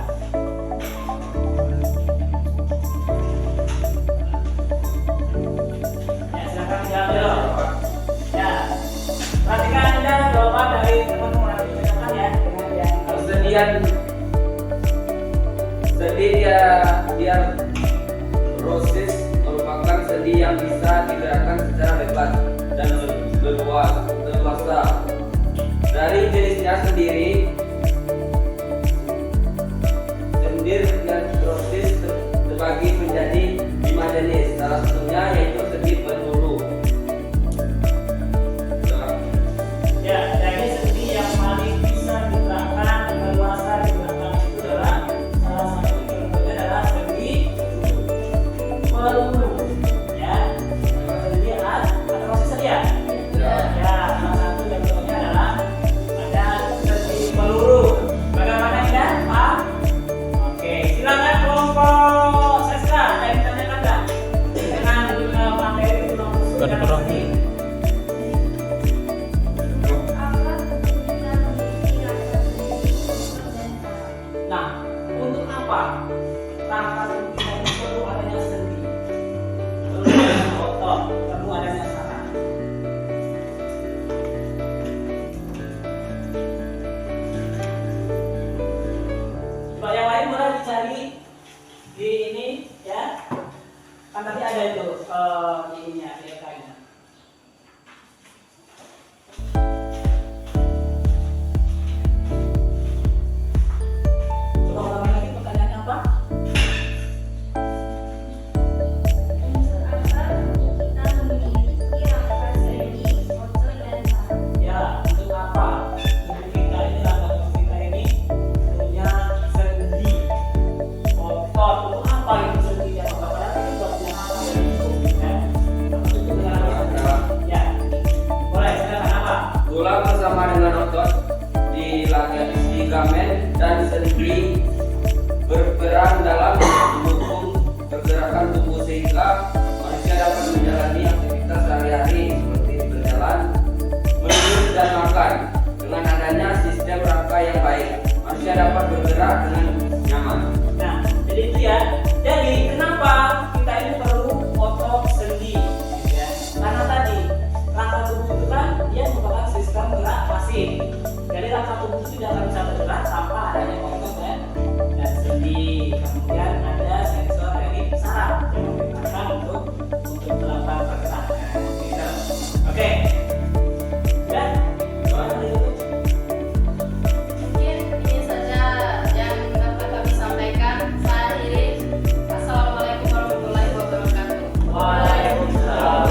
Ya, silakan dijawab dulu. Ya, perhatikan Anda jawaban dari teman-teman nanti dicatat ya dengan yang sendi dia proses merupakan sendi yang bisa digerakkan secara bebas dan leluasa. Dari jenisnya sendiri, sendi dan proses terbagi menjadi 5 jenis. Salah satunya yaitu sendi penghulu. ya, jadi sendi yang paling bisa digerakkan dengan luasa digunakan itu adalah salah satu contohnya adalah sendi peluru. Ya, sendi atau masih sedia? Ya, salah satu yang ligamen dan sendi berperan dalam mendukung pergerakan tubuh sehingga manusia dapat menjalani aktivitas sehari-hari seperti berjalan, menurut dan makan. Dengan adanya sistem rangka yang baik, manusia dapat bergerak dengan nyaman. Nah, jadi itu ya. Jadi kenapa kita ini perlu otot sendi? Gitu ya. Karena tadi rangka tubuh itu kan dia merupakan sistem gerak pasif. Jadi rangka tubuh itu tidak akan bisa bergerak tanpa adanya otot dan sendi. Kemudian ada sensor dari saraf yang mempergunakan untuk melakukan pergerakan. Gitu. Oke. Ya. Soalnya itu. Mungkin ini saja yang dapat kami sampaikan saat ini. Assalamualaikum warahmatullahi wabarakatuh. Waalaikumsalam.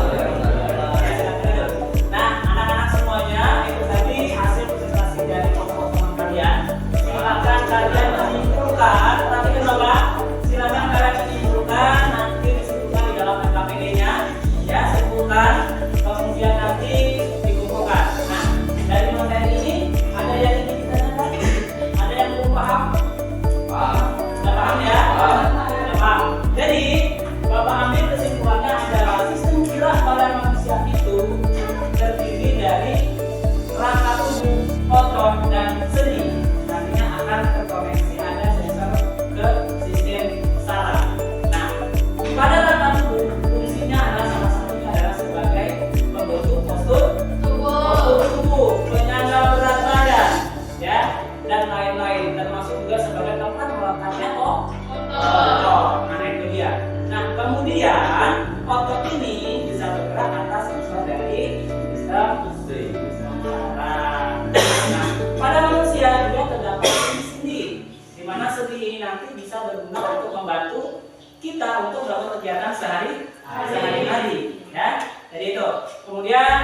Nah, anak-anak semuanya, itu tadi hasil presentasi dari teman-teman kalian. Silakan kalian menyimpulkan, perhatikan Bapak. Silakan kalian menyimpulkan, nanti disebutkan di dalam LKPD-nya. Ya, simpulkan, kemudian nanti dikumpulkan. Nah, dari materi ini ada yang ingin kita tanyakan? Ada yang belum paham? Sudah paham ya? Sudah paham. Jadi, Bapak ambil kesimpulannya adalah sistem gerak badan manusia itu terdiri dari rangka tubuh, otot, dan sendi. Nantinya akan terkoneksi ada sensor ke sistem saraf. Nah, pada rangka tubuh fungsinya adalah salah satunya adalah sebagai pembentuk postur tubuh, penyangga berat badan, ya, dan lain-lain, termasuk juga sebagai tempat meletaknya otot. Nah, itu dia. Nah, kemudian otot ini bisa bergerak atas sensor dari sistem saraf. Nah, pada manusia juga terdapat sendi, di mana sendi ini nanti bisa berguna untuk membantu kita untuk melakukan kegiatan sehari-hari, ya. Jadi itu. Kemudian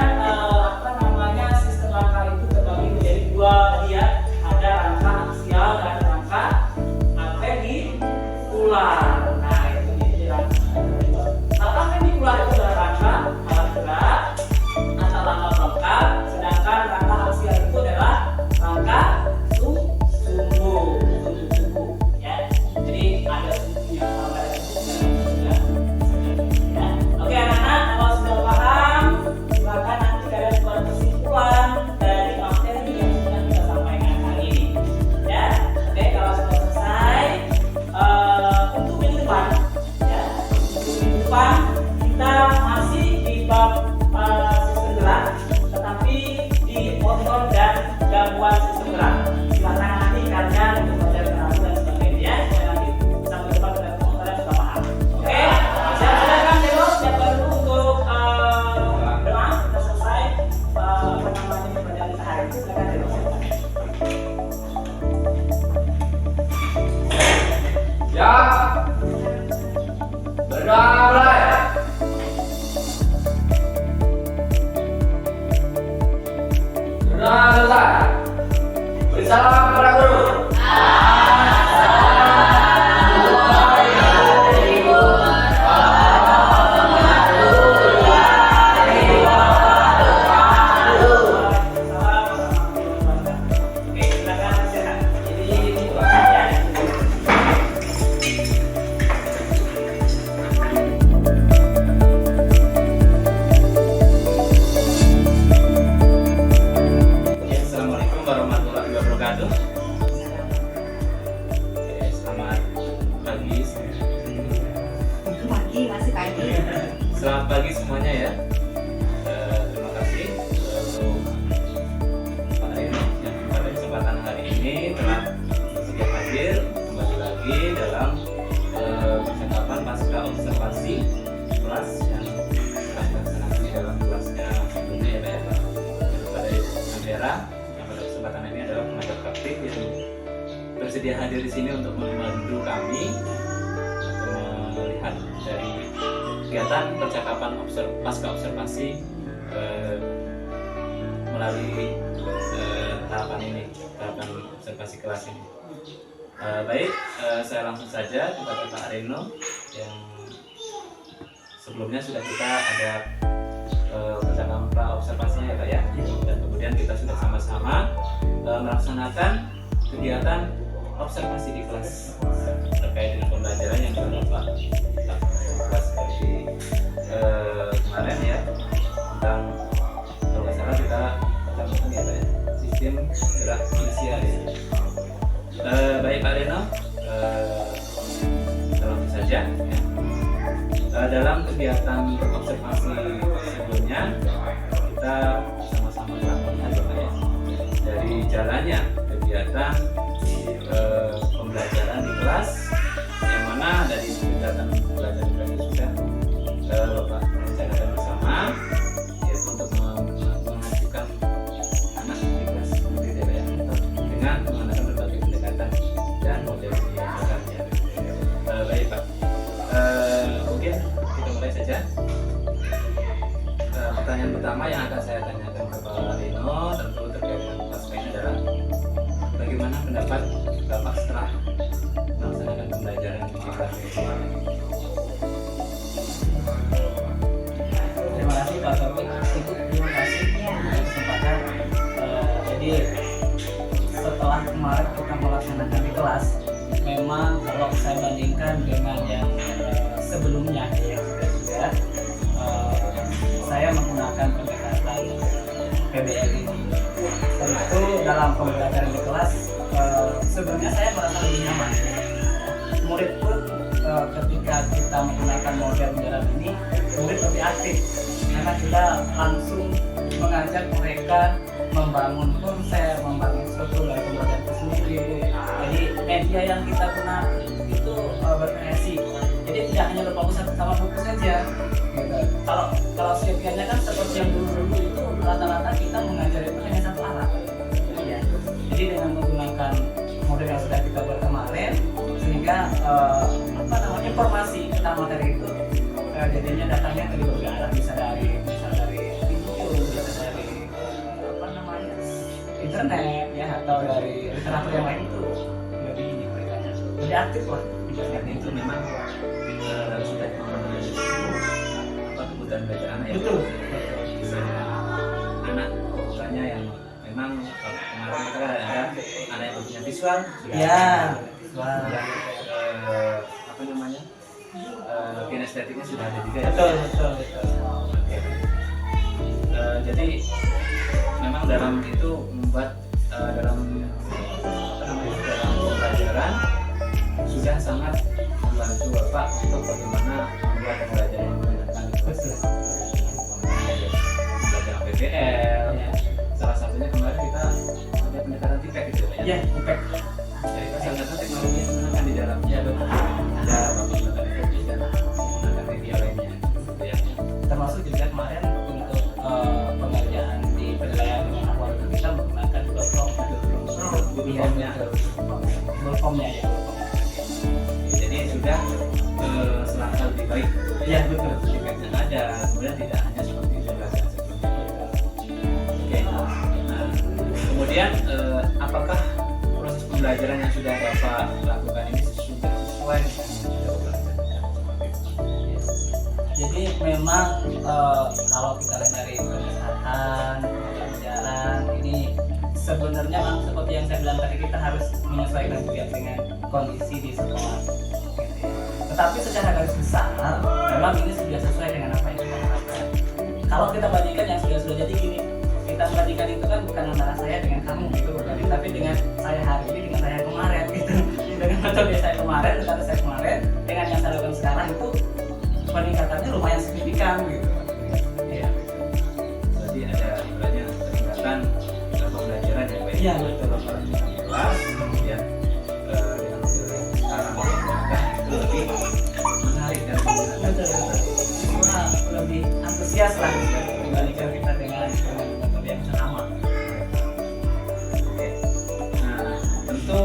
sistem rangka itu terbagi menjadi dua tadi ya. Ada rangka aksial dan rangka apendikular. Nah, itu jadi rangka. Rangka apendikular itu adalah rangka alat gerak atau rangka pelengkap, sedangkan rangka aksial itu adalah rangka sumbu, ya. Jadi ada sumbunya, kalau ada sumbunya ya. Oke anak-anak, kalau sudah paham, silakan nanti kalian buat kesimpulan dari materi yang sudah kita sampaikan hari ini, ya. Oke, kalau sudah selesai, untuk minggu depan, ya, untuk minggu depan kita masih di bab sistem gerak, tetapi di otot dan gangguan sistem gerak. Silakan nanti kalian untuk belajar gerakan dan sebagainya, ya. Dan nanti sampai depan kalian sudah paham. Oke, silakan dulu siap dulu untuk doa. Kita selesai pelajaran kita hari ini. Silakan dulu. Ya, berdoa mulai. Berdoa selesai. Beri salam kepada guru. Oke, silakan istirahat. Ya, Assalamualaikum warahmatullahi wabarakatuh. Oke, selamat pagi. Selamat pagi semuanya ya. Terima kasih untuk Pak Rino yang pada kesempatan hari ini telah bersedia hadir kembali lagi dalam percakapan pasca observasi kelas yang telah dilaksanakan di dalam kelasnya sebelumnya ya Pak ya. Pada Vera yang pada kesempatan ini adalah pengajar praktik yang bersedia hadir di sini untuk membantu kami melihat dari kegiatan percakapan pasca observasi melalui tahapan ini, tahapan observasi kelas ini. Baik, saya langsung saja kepada Pak Reno yang sebelumnya sudah kita ada percakapan pra observasinya ya Pak ya, dan kemudian kemudian kita sudah sama-sama melaksanakan kegiatan observasi di kelas terkait dengan pembelajaran yang sudah Bapak lakukan di kelas seperti kemarin ya, tentang kalau nggak salah kita lakukan ya Pak ya, sistem gerak inisial ya. Baik Pak Reno, kita langsung saja ya. Dalam kegiatan observasi sebelumnya kita sama-sama melakukan ya, dari jalannya kegiatan pembelajaran di kelas, yang mana dari kegiatan pembelajaran itu sudah Bapak rencanakan bersama, yaitu untuk mengajukan anak di kelas seperti itu ya, dengan menggunakan berbagai pendekatan dan model pembelajarannya. Baik Pak, mungkin kita mulai saja. Pertanyaan pertama yang akan saya tanyakan ke Pak Reno tentu terkait dengan kelas ini adalah bagaimana pendapat Bapak setelah melaksanakan pembelajaran di kelas ini? Terima kasih Pak Taufik. Ibu, terima kasih atas kesempatan. Jadi setelah kemarin kita melaksanakan di kelas, memang kalau saya bandingkan dengan yang sebelumnya yang sudah saya menggunakan pendekatan PBL ini. Tentu dalam pembelajaran di kelas sebenarnya saya merasa lebih nyaman. Murid pun ketika kita menggunakan model pembelajaran ini, murid lebih aktif karena kita langsung mengajak mereka membangun konsep, membangun struktur dari pembelajaran itu sendiri. Jadi media yang kita gunakan itu bervariasi. Jadi tidak hanya berfokus sama buku saja. Gitu. Kalau setiapnya kan seperti yang dulu itu rata-rata kita mengajar itu hanya satu arah. Ya. Jadi dengan menggunakan model yang sudah kita buat kemarin, sehingga informasi tentang materi itu jadinya datangnya dari berbagai arah, bisa dari video, bisa dari internet ya, atau dari literatur yang lain itu lebih ini mereka lebih aktif lah. Dan itu memang sudah kebutuhan belajar anak ya. Betul. Anak bukannya yang memang kemarin kita kan ada anak yang punya visual sudah Ya, visual yang kinestetiknya sudah ada juga ya. betul. Oke. Jadi memang dalam itu membuat dalam pembelajaran sudah sangat membantu Bapak untuk bagaimana membuat pembelajaran yang menyenangkan itu. Pembelajaran PBL ya. Salah satunya kemarin kita ada pendekatan TIPEK gitu ya. Ya, impact. Jadi salah teknologi yang digunakan di dalamnya betul. Ada menggunakan fokus dan menggunakan media lainnya. Gitu ya. Termasuk juga kemarin untuk pengerjaan di penilaian dengan awal itu kita menggunakan Google Form. Google Form-nya ya. Jadi sudah selangkah lebih baik. Iya betul. Tiketnya ada, kemudian tidak hanya seperti pembelajaran sebelumnya. Oke. Nah, kemudian apakah proses pembelajaran yang sudah Bapak lakukan ini sudah sesuai dengan pembelajaran? Jadi memang kalau kita lihat dari pendekatan pembelajaran ini sebenarnya memang seperti yang saya bilang tadi, kita harus menyesuaikan juga dengan kondisi di sekolah. Tetapi secara garis besar memang ini sudah sesuai dengan apa yang kita harapkan. Kalau kita bandingkan yang sudah jadi gini, kita bandingkan itu kan bukan antara saya dengan kamu gitu, bukan, tapi dengan saya hari ini dengan saya kemarin gitu. Dengan metode saya kemarin, metode saya kemarin dengan yang saya lakukan sekarang itu peningkatannya lumayan signifikan gitu. Iya. Berarti ada ibaratnya peningkatan pembelajaran yang baik. Iya, betul. Di kelas, kemudian dengan model yang sekarang yang digunakan itu lebih menarik dan Betul. Semua lebih antusias lah dibandingkan kita dengan metode yang sama. Oke. Nah, tentu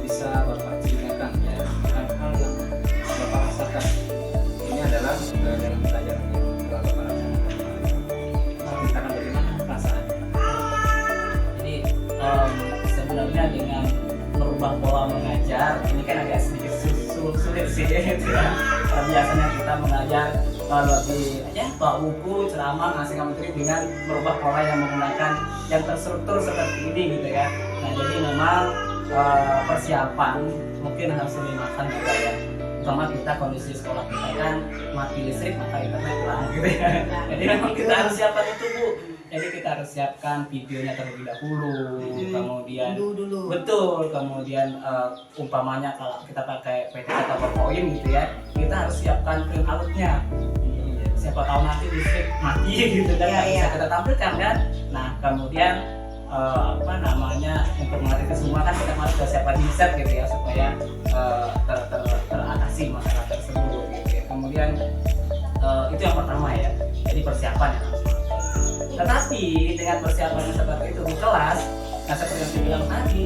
bisa Bapak ceritakan ya hal-hal yang Bapak rasakan. Ini adalah dalam pelajaran yang telah Bapak rasakan. Ceritakan bagaimana perasaannya. Jadi sebenarnya dengan merubah pola mengajar ini kan agak sedikit sulit sih gitu ya. Biasanya kita mengajar lebih ya bawa buku ceramah ngasih materi dengan merubah pola yang menggunakan yang terstruktur seperti ini gitu ya. Nah jadi memang persiapan mungkin harus lebih matang juga ya. Pertama kita kondisi sekolah kita kan mati listrik maka internet hilang gitu ya. Jadi memang kita harus siapkan itu Bu. Jadi kita harus siapkan videonya terlebih dahulu, kemudian Dulu. betul, kemudian umpamanya kalau kita pakai PPT atau PowerPoint gitu ya, kita harus siapkan print outnya. Siapa tahu nanti listrik mati gitu kan, nggak bisa kita tampilkan kan. Nah kemudian untuk mengatasi semua kan kita harus siapkan headset gitu ya supaya teratasi masalah tersebut gitu ya. Kemudian itu yang pertama ya, jadi persiapan yang harus matang. Tetapi dengan persiapan yang seperti itu di kelas, nah seperti yang saya bilang tadi,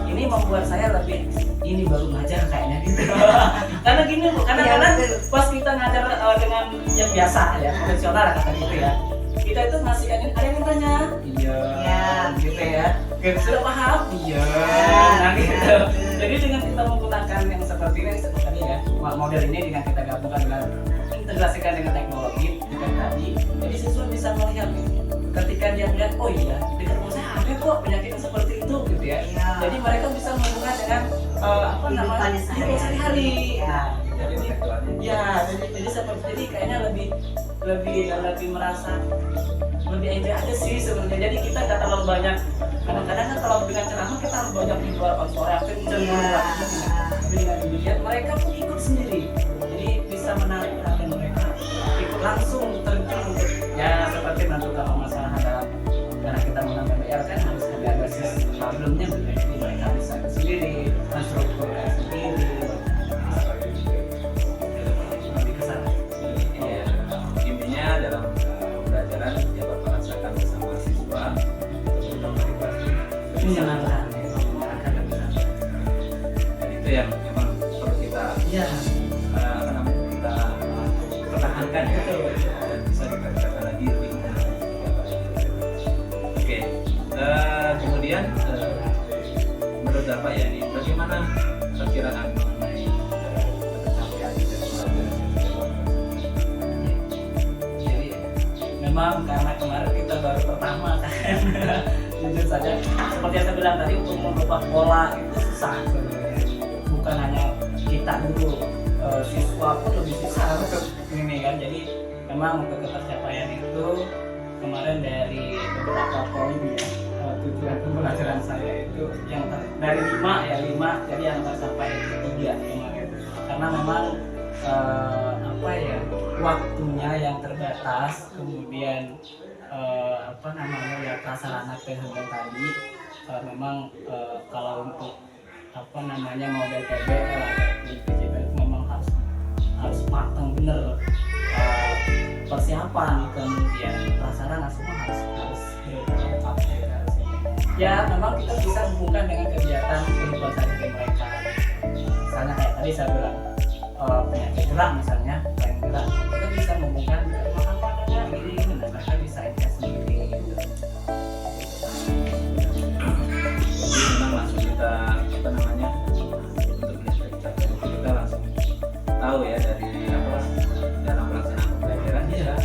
ini membuat saya lebih ini baru ngajar kayaknya gitu. Karena gini Bu, karena pas kita ngajar dengan yang biasa ya, konvensional kata gitu ya, kita itu masih ada yang bertanya, iya, gitu ya, sudah paham, iya, nah gitu. Jadi dengan kita menggunakan yang seperti ini tadi ya, model ini dengan kita gabungkan dengan integrasikan dengan teknologi dengan tadi, jadi siswa bisa melihat ketika dia melihat, oh iya, di kampus saya ada kok penyakit yang seperti itu gitu ya. Jadi mereka bisa menghubungkan dengan hidup sehari-hari. Nah, jadi seperti ini kayaknya lebih merasa lebih enjoy aja sih sebenarnya. Jadi kita nggak terlalu banyak, kadang-kadang kan kalau dengan ceramah kita harus banyak di luar sore kenceng tapi dengan dilihat mereka pun ikut sendiri. Jadi bisa menarik perhatian mereka, ikut langsung terjun untuk ya seperti menentukan masalah dalam karena kita menambah BR kan harus ada basis problemnya, jadi mereka bisa sendiri menstrukturkan sendiri. Lebih ke sana. Ya, intinya dalam pembelajaran ya Bapak rasakan bersama siswa kita motivasi Menyenangkan. dan itu yang memang perlu kita Iya. kita pertahankan ya, dan bisa dikerjakan lagi lebih mudah. Oke, kemudian menurut Bapak ya ini bagaimana perkiraan mengenai pencapaian dari pembelajaran? Jadi memang karena kemarin kita baru pertama kan, jujur saja seperti yang saya bilang tadi untuk mengubah pola itu susah sebenarnya. Bukan hanya kita dulu, siswa pun lebih susah untuk ini kan. Jadi memang untuk ketercapaian itu kemarin dari beberapa poin ya, tujuan pembelajaran saya itu yang dari 5 jadi yang tercapai itu 3 kemarin. Karena memang waktunya yang terbatas, kemudian ya prasarana teknologi tadi memang kalau untuk model PBL atau PJBL itu memang harus matang bener persiapan, kemudian prasarana semua harus lengkap ya. Memang kita bisa hubungkan dengan kegiatan kehidupan sehari-hari mereka, misalnya kayak tadi saya bilang penyakit gerak misalnya, lain gerak, kita bisa menghubungkan makan makannya ini, dan mereka bisa invest sendiri gitu. Jadi memang langsung kita untuk melihat pencapaian itu kita langsung tahu ya dari dalam pelaksanaan pembelajaran ya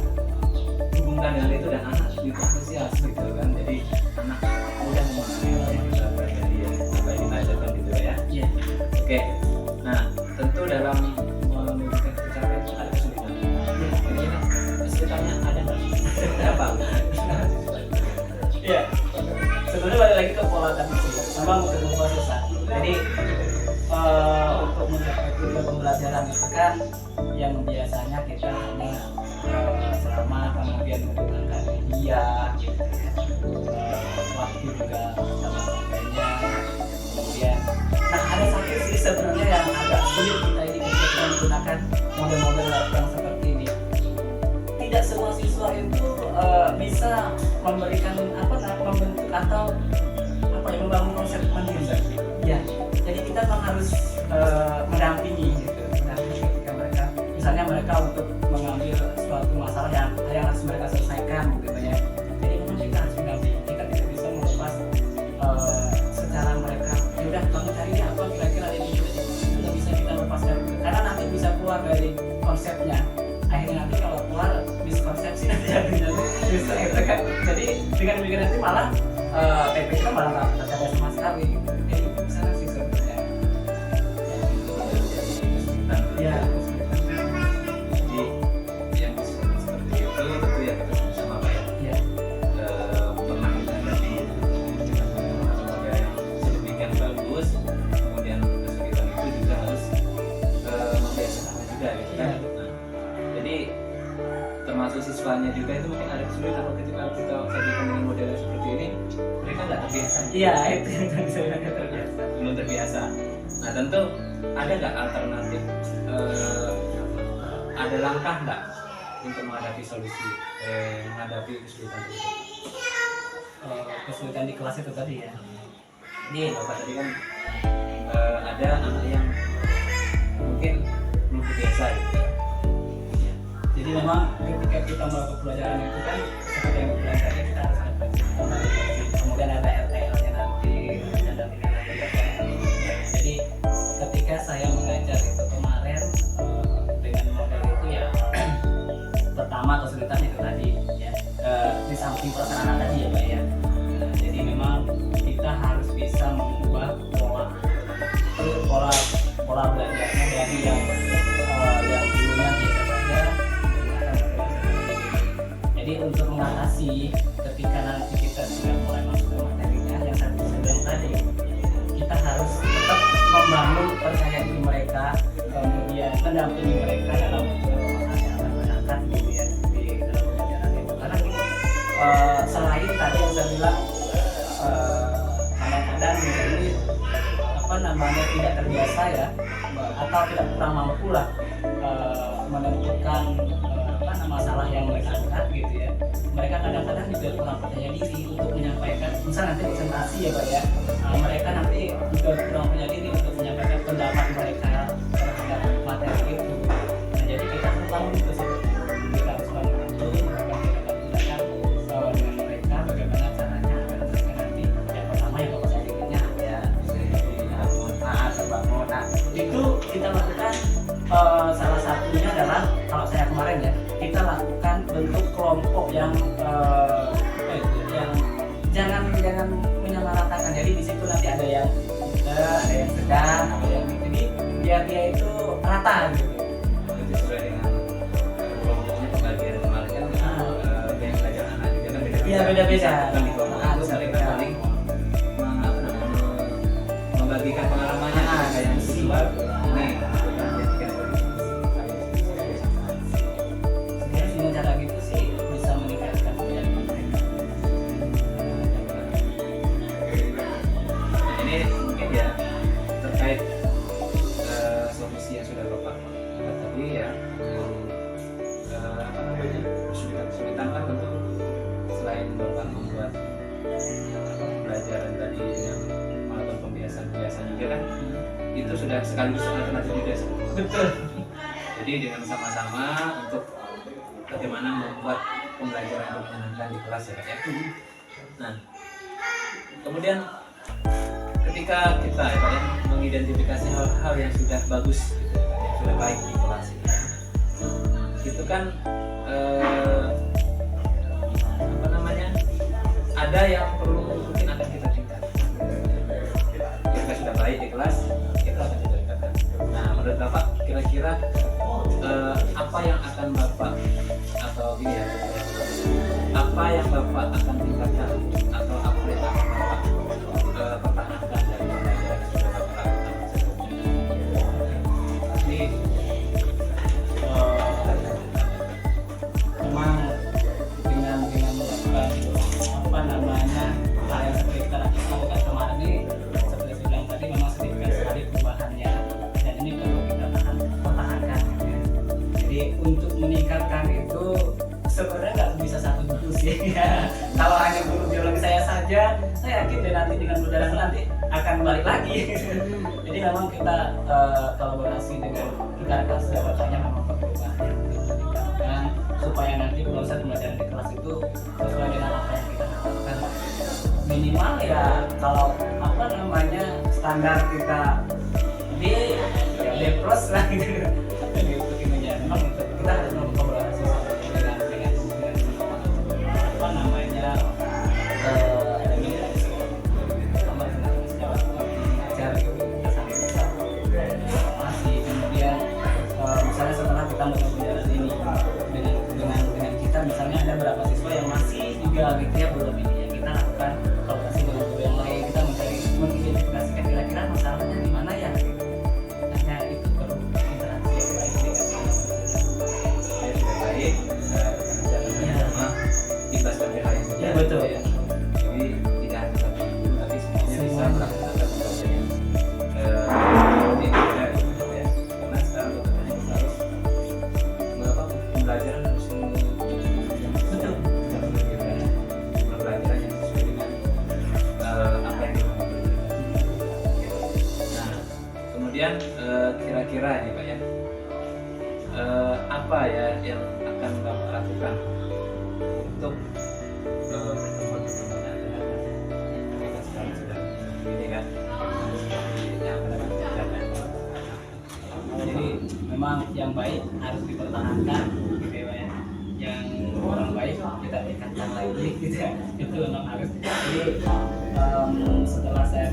hubungkan dengan itu dan anak juga antusias gitu kan. Jadi anak mudah memahami apa yang kita pelajari ya, apa yang kita ajarkan gitu ya. Iya. Oke, nah tentu dalam memiliki pencapaian itu ada kesulitan. Jadi kesulitannya ada berapa? Iya. Sebenarnya balik lagi ke pola tadi sih. Memang untuk membuat susah. Jadi untuk mencapai tujuan pembelajaran itu kan yang biasanya kita hanya selama kemudian menggunakan media, waktu juga sama sebagainya. Kemudian, nah ada satu sih sebenarnya yang agak sulit kita ini ketika menggunakan model-model yang seperti ini. Tidak semua siswa itu bisa memberikan membentuk atau membangun konsep mandiri. Ya, jadi kita memang harus mendampingi gitu. Nah, ketika mereka, misalnya mereka untuk mengambil suatu masalah yang harus mereka selesaikan gitu ya. Jadi memang kita harus mendampingi. Kita tidak bisa melepas secara mereka. Ya udah, kamu cari apa kira-kira ini tidak bisa kita lepaskan. Karena nanti bisa keluar dari konsepnya. Akhirnya nanti kalau keluar sih nanti jadinya justru itu kan. Jadi dengan demikian nanti malah PP kita malah nggak tercapai sama sekali gitu. Jadi itu bisa sih sebenarnya. Ya. Jadi yang seperti itu tentu ya kita bersama Pak ya. Iya. Pernah kita dari model yang sedemikian bagus, kemudian kesulitan itu juga harus membiasakan juga gitu kan. Nah, jadi termasuk siswanya juga itu mungkin ada kesulitan ketika kita sajikan dengan model seperti ini, mereka nggak terbiasa. Iya, itu yang tadi saya bilang terbiasa. Belum terbiasa. Nah tentu ada nggak alternatif? Ada langkah nggak untuk menghadapi solusi, menghadapi kesulitan tersebut? Kesulitan di kelas itu tadi ya. Ini Bapak tadi kan ada anak yang mungkin belum terbiasa gitu. Jadi memang ketika kita melakukan pelajaran itu kan seperti yang bilang tadi kita harus ada kemudian ada RTL-nya nanti ada jadi ketika saya mengajar itu kemarin dengan model itu ya pertama kesulitan itu tadi ya di samping prasarana tadi ya Pak ya. Jadi memang kita harus bisa mengubah pola belajarnya dari yang dulunya biasa saja. Jadi untuk mengatasi ketika nanti kita sudah mulai masuk ke materinya yang saya bilang tadi, kita harus tetap membangun percaya diri mereka, kemudian mendampingi mereka dalam pemahaman yang akan berangkat gitu ya di dalam pelajaran itu. Karena selain tadi yang saya bilang kadang-kadang ini tidak terbiasa ya, atau tidak kurang mampu lah menentukan masalah yang mereka angkat gitu ya. Mereka kadang-kadang juga kurang percaya diri untuk menyampaikan, misal nanti presentasi ya Pak ya, mereka nanti juga kurang percaya diri untuk menyampaikan pendapat mereka terhadap materi itu. Nah, jadi kita harus bangun itu sih, kita harus bangun itu, mereka kita gunakan dengan mereka bagaimana caranya agar mereka nanti yang pertama yang Bapak sajikannya ya terbangun. Nah itu kita lakukan salah satunya adalah kalau saya kemarin ya, kita lakukan bentuk kelompok yang jangan menyamaratakan. Jadi di situ nanti ada yang ada yang sedang, ada yang ini, biar dia itu rata gitu. Jadi sesuai dengan kelompoknya pembagian kemarin kan yang belajar anak juga kan beda-beda. Iya beda-beda. Kan di kelompok itu mereka saling membagikan pengalamannya. Kayak yang kedua ini dengan cara gitu sih bisa meningkatkan pelajaran mereka. Ini mungkin ya terkait solusi yang sudah Bapak buat tadi ya. Kesulitan kan tentu selain Bapak membuat pembelajaran tadi dengan melakukan pembiasaan juga kan, itu sudah sekaligus alternatif juga sebetulnya. Betul. Jadi dengan sama-sama untuk bagaimana membuat pembelajaran yang menyenangkan di kelas ya Pak ya. Nah, kemudian ketika kita ya Pak ya mengidentifikasi hal-hal yang sudah bagus gitu, yang sudah baik di kelas itu kan ada yang perlu mungkin akan kita tingkatkan. Jika sudah baik di kelas, kita akan kita tingkatkan. Nah, menurut Bapak kira-kira apa yang akan Bapak atau gini ya, apa yang Bapak akan tingkatkan atau apa yang akan Bapak pertahankan dari pembelajaran yang sudah Bapak lakukan sebelumnya? Ini memang dengan melakukan hal yang seperti kita lakukan kemarin ini, seperti saya bilang tadi, memang sedikit sekali perubahannya dan ini perlu kita pertahankan gitu ya. Jadi untuk meningkatkan itu sebenarnya nggak bisa satu guru sih ya. Kalau hanya guru biologi saya saja, saya yakin deh nanti dengan berjalan nanti akan balik lagi. Jadi memang kita kolaborasi dengan rekan-rekan sejawatnya memang perubahan yang meningkatkan supaya nanti proses pembelajaran di kelas itu sesuai dengan apa yang kita harapkan. Minimal ya kalau standar kita D plus lah gitu. Jadi begini ya, memang kita harus berkolaborasi dengan kemudian kira-kira nih Pak ya, apa ya yang akan Bapak lakukan untuk pertemuan-pertemuan dengan kita sekarang sudah ini kan yang ada. Jadi memang yang baik harus dipertahankan gitu ya Pak ya. Yang orang baik kita tingkatkan lagi gitu ya. Itu memang harus. Jadi setelah saya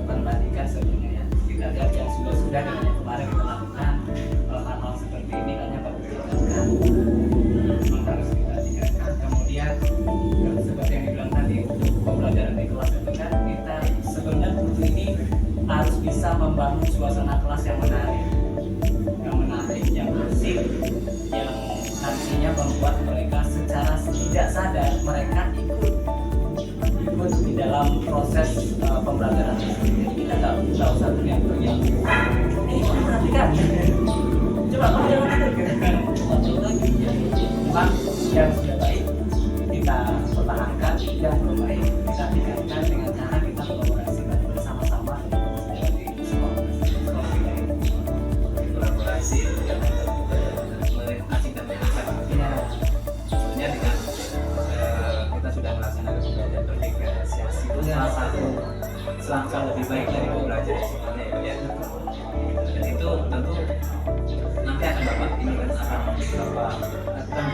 bandingkan sebelumnya ya, kita lihat yang sudah dengan yang kemarin kita lakukan, hal-hal seperti ini hanya perlu ditingkatkan. Memang harus kita tingkatkan. Kemudian seperti yang dibilang tadi, pembelajaran di kelas itu kan kita sebenarnya guru ini harus bisa membangun suasana kelas yang menarik, yang bersih, yang nantinya membuat mereka secara tidak sadar mereka ikut di dalam proses pembelajaran tersebut. Jadi kita nggak usah teriak-teriak. Ini kamu perhatikan. Coba kamu jangan teriak. Betul lagi. Memang yang sudah baik kita pertahankan, yang belum baik kita tingkatkan dengan cara kita kolaborasi bersama-sama di sekolah kita ini. Kolaborasi yang mengasihkan Ya. sebenarnya dengan kita sudah melaksanakan pembelajaran berdiferensiasi itu salah satu langkah lebih baik dari pembelajaran sebenarnya ya. Dan itu tentu nanti akan Bapak ini kan akan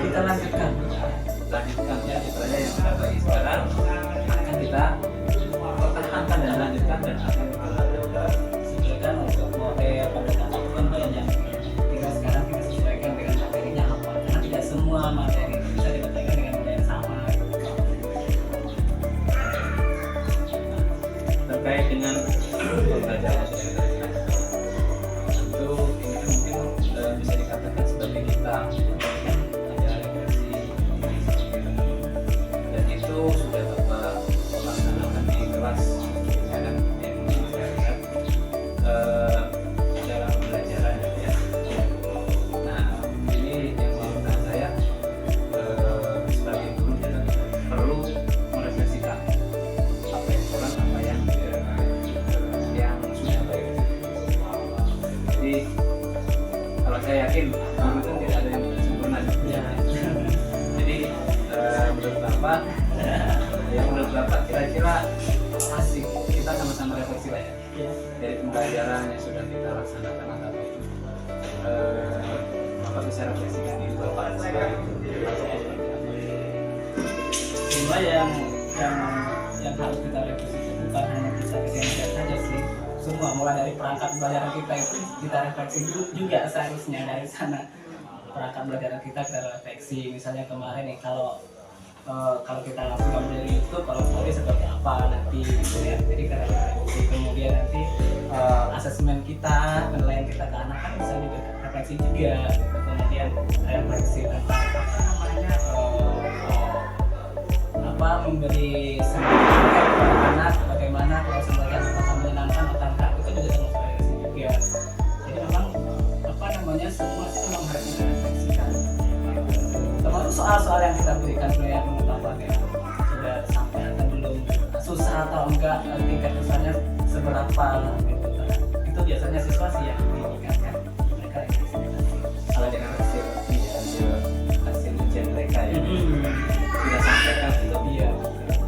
Kita lanjutkan. ya istilahnya yang sudah baik sekarang akan kita pertahankan dan lanjutkan dan akan kita Sesuaikan untuk model pendekatan yang tinggal sekarang kita sesuaikan dengan materinya apa, karena tidak semua materi bisa diberikan dengan model yang sama. terkait dengan pembelajaran yang sudah kita lakukan. Tentu ini kan mungkin bisa dikatakan sebagai kita ada refleksi dan itu sudah Bapak laksanakan di kelas ya kan, yang saya lihat dalam pembelajaran ya. Nah ini yang menurut saya sebagai guru ya, perlu merefleksikan apa yang kurang, apa yang sudah baik. Jadi kalau saya yakin guru itu tidak ada yang sempurna. Ya. Jadi menurut Bapak, menurut Bapak kira-kira asik kita sama-sama refleksi lah ya Ya. dari pembelajaran yang sudah kita laksanakan atau apa itu. Bapak bisa refleksikan diri Bapak sebagai guru. Cuma yang harus kita revisi bukan hanya kita revisi saja sih, semua mulai dari perangkat pembelajaran kita itu kita refleksi juga seharusnya dari sana. Perangkat pembelajaran kita refleksi, misalnya kemarin nih kalau kita lakukan dari YouTube, kalau story seperti apa nanti gitu ya. Jadi kita refleksi, kemudian nanti asesmen kita, penilaian kita ke anak kan bisa juga refleksi juga gitu. Kemudian refleksi tentang memberi semangat kepada anak, bagaimana kalau sebagian apakah menyenangkan atau enggak, itu juga termasuk refleksi juga. Jadi memang semua itu memang harus kita refleksikan. Termasuk soal-soal yang kita berikan sebenarnya pengetahuan ya sudah sampai atau belum, susah atau enggak, tingkat susahnya seberapa gitu. Itu biasanya siswa sih yang diinginkan kan mereka refleksikan. Kalau dengan hasil ujian mereka ya sudah sampaikan gitu. Iya.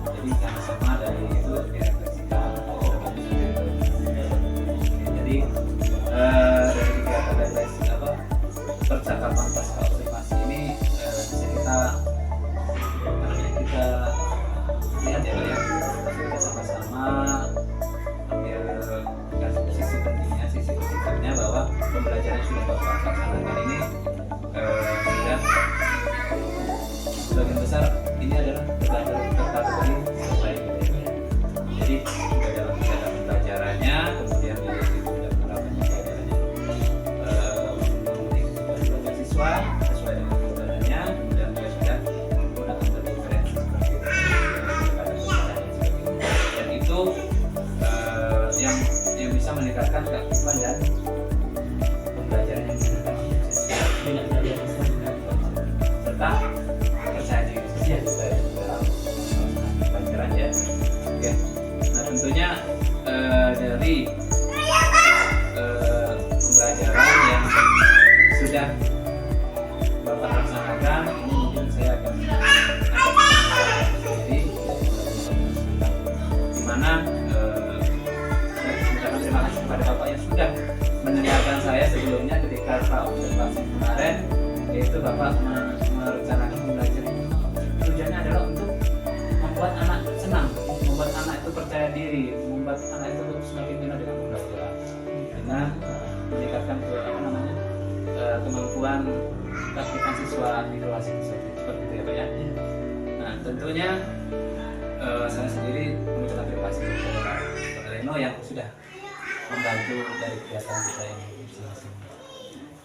Jadi yang sama dari itu direfleksikan. Jadi dari kegiatan refleksi percakapan pasca observasi ini bisa kita lihat ya Pak ya, kita sama-sama ambil sisi pentingnya, sisi positifnya bahwa pembelajaran yang sudah Bapak laksanakan ini sudah sebagian besar ini adalah terkategori terbaik gitu ya. Jadi juga dalam kegiatan pembelajarannya, kemudian di juga penerapan pembelajarannya memenuhi kebutuhan siswa sesuai dengan kebutuhannya, kemudian juga sudah menggunakan berdiferensi seperti itu. Dan itu yang bisa meningkatkan keaktifan dan pembelajaran yang meningkatkan serta percaya diri sosial juga dalam pelajaran ya. Oke. Nah tentunya dari pembelajaran yang sudah Bapak laksanakan, ini mungkin saya akan sendiri, di mana saya mengucapkan terima kasih kepada Bapak yang sudah mendengarkan saya sebelumnya ketika observasi kemarin, yaitu Bapak merencanakan pembelajaran. Tujuannya adalah untuk membuat anak senang, membuat anak itu percaya diri, membuat anak itu semakin minat dengan pembelajaran, dengan meningkatkan kemampuan praktikan siswa di kelas seperti itu ya Pak ya. Nah tentunya saya sendiri mengucapkan terima kasih kepada Pak Reno yang sudah membantu dari kegiatan kita ini masing-masing.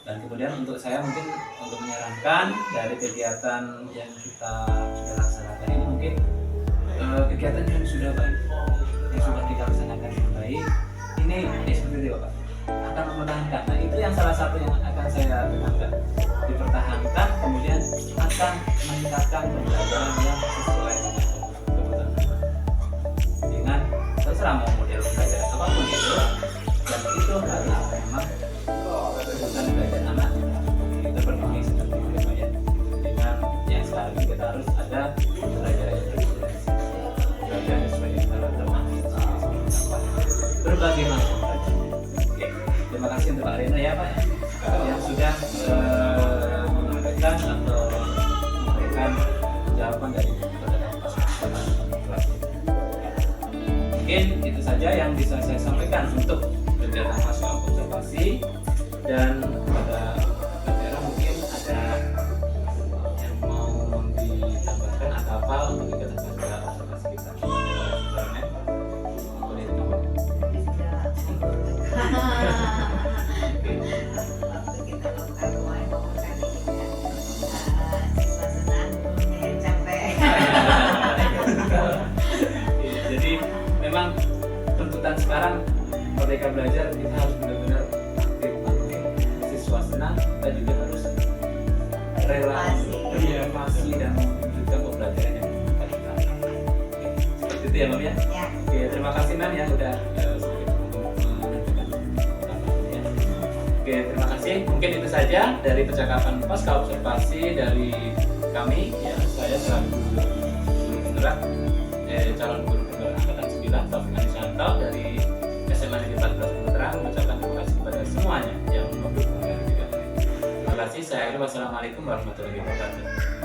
Dan kemudian untuk saya mungkin untuk menyarankan dari kegiatan yang kita sudah laksanakan ini mungkin kegiatan yang sudah baik, yang sudah kita laksanakan dengan baik, ini seperti itu Pak, akan mempertahankan. Nah itu yang salah satu yang akan saya tekankan, dipertahankan, kemudian akan meningkatkan pembelajaran yang sesuai dengan kebutuhan anak. Dengan terserah mau model belajar apapun itu, dan itu harus memang kebutuhan belajar anak terpenuhi seperti itu ya Pak ya. Dengan yang sekarang ini kita harus ada belajar yang berbasis, belajar sesuai dengan karakter berbagai macam. Oke, terima kasih untuk Pak Reno ya Pak ya, yang sudah menyampaikan atau memberikan jawaban dari pertanyaan kelas. Mungkin itu saja yang bisa saya sampaikan untuk kegiatan masa observasi, dan pada daerah mungkin ada yang mau ditambahkan atau apa untuk kegiatan masa observasi kita. Boleh ditambah. Waktu kita lakukan UAM kali ini siswa senang, gurunya yang capek. Jadi memang tuntutan sekarang Merdeka Belajar kita harus benar-benar aktif, siswa senang, kita juga harus rela berinovasi dan mewujudkan pembelajaran yang kita. Seperti itu ya Mam ya. Ya. Oke, terima kasih Mam ya udah Oke, terima kasih. Mungkin itu saja dari percakapan pasca observasi dari kami. Ya, saya selaku guru penggerak, calon guru penggerak angkatan 9 Taufik Anisanto dari SMA Negeri 14 Putra mengucapkan terima kasih kepada semuanya yang mendukung dan juga. Terima kasih. Saya akhiri. Wassalamualaikum warahmatullahi wabarakatuh.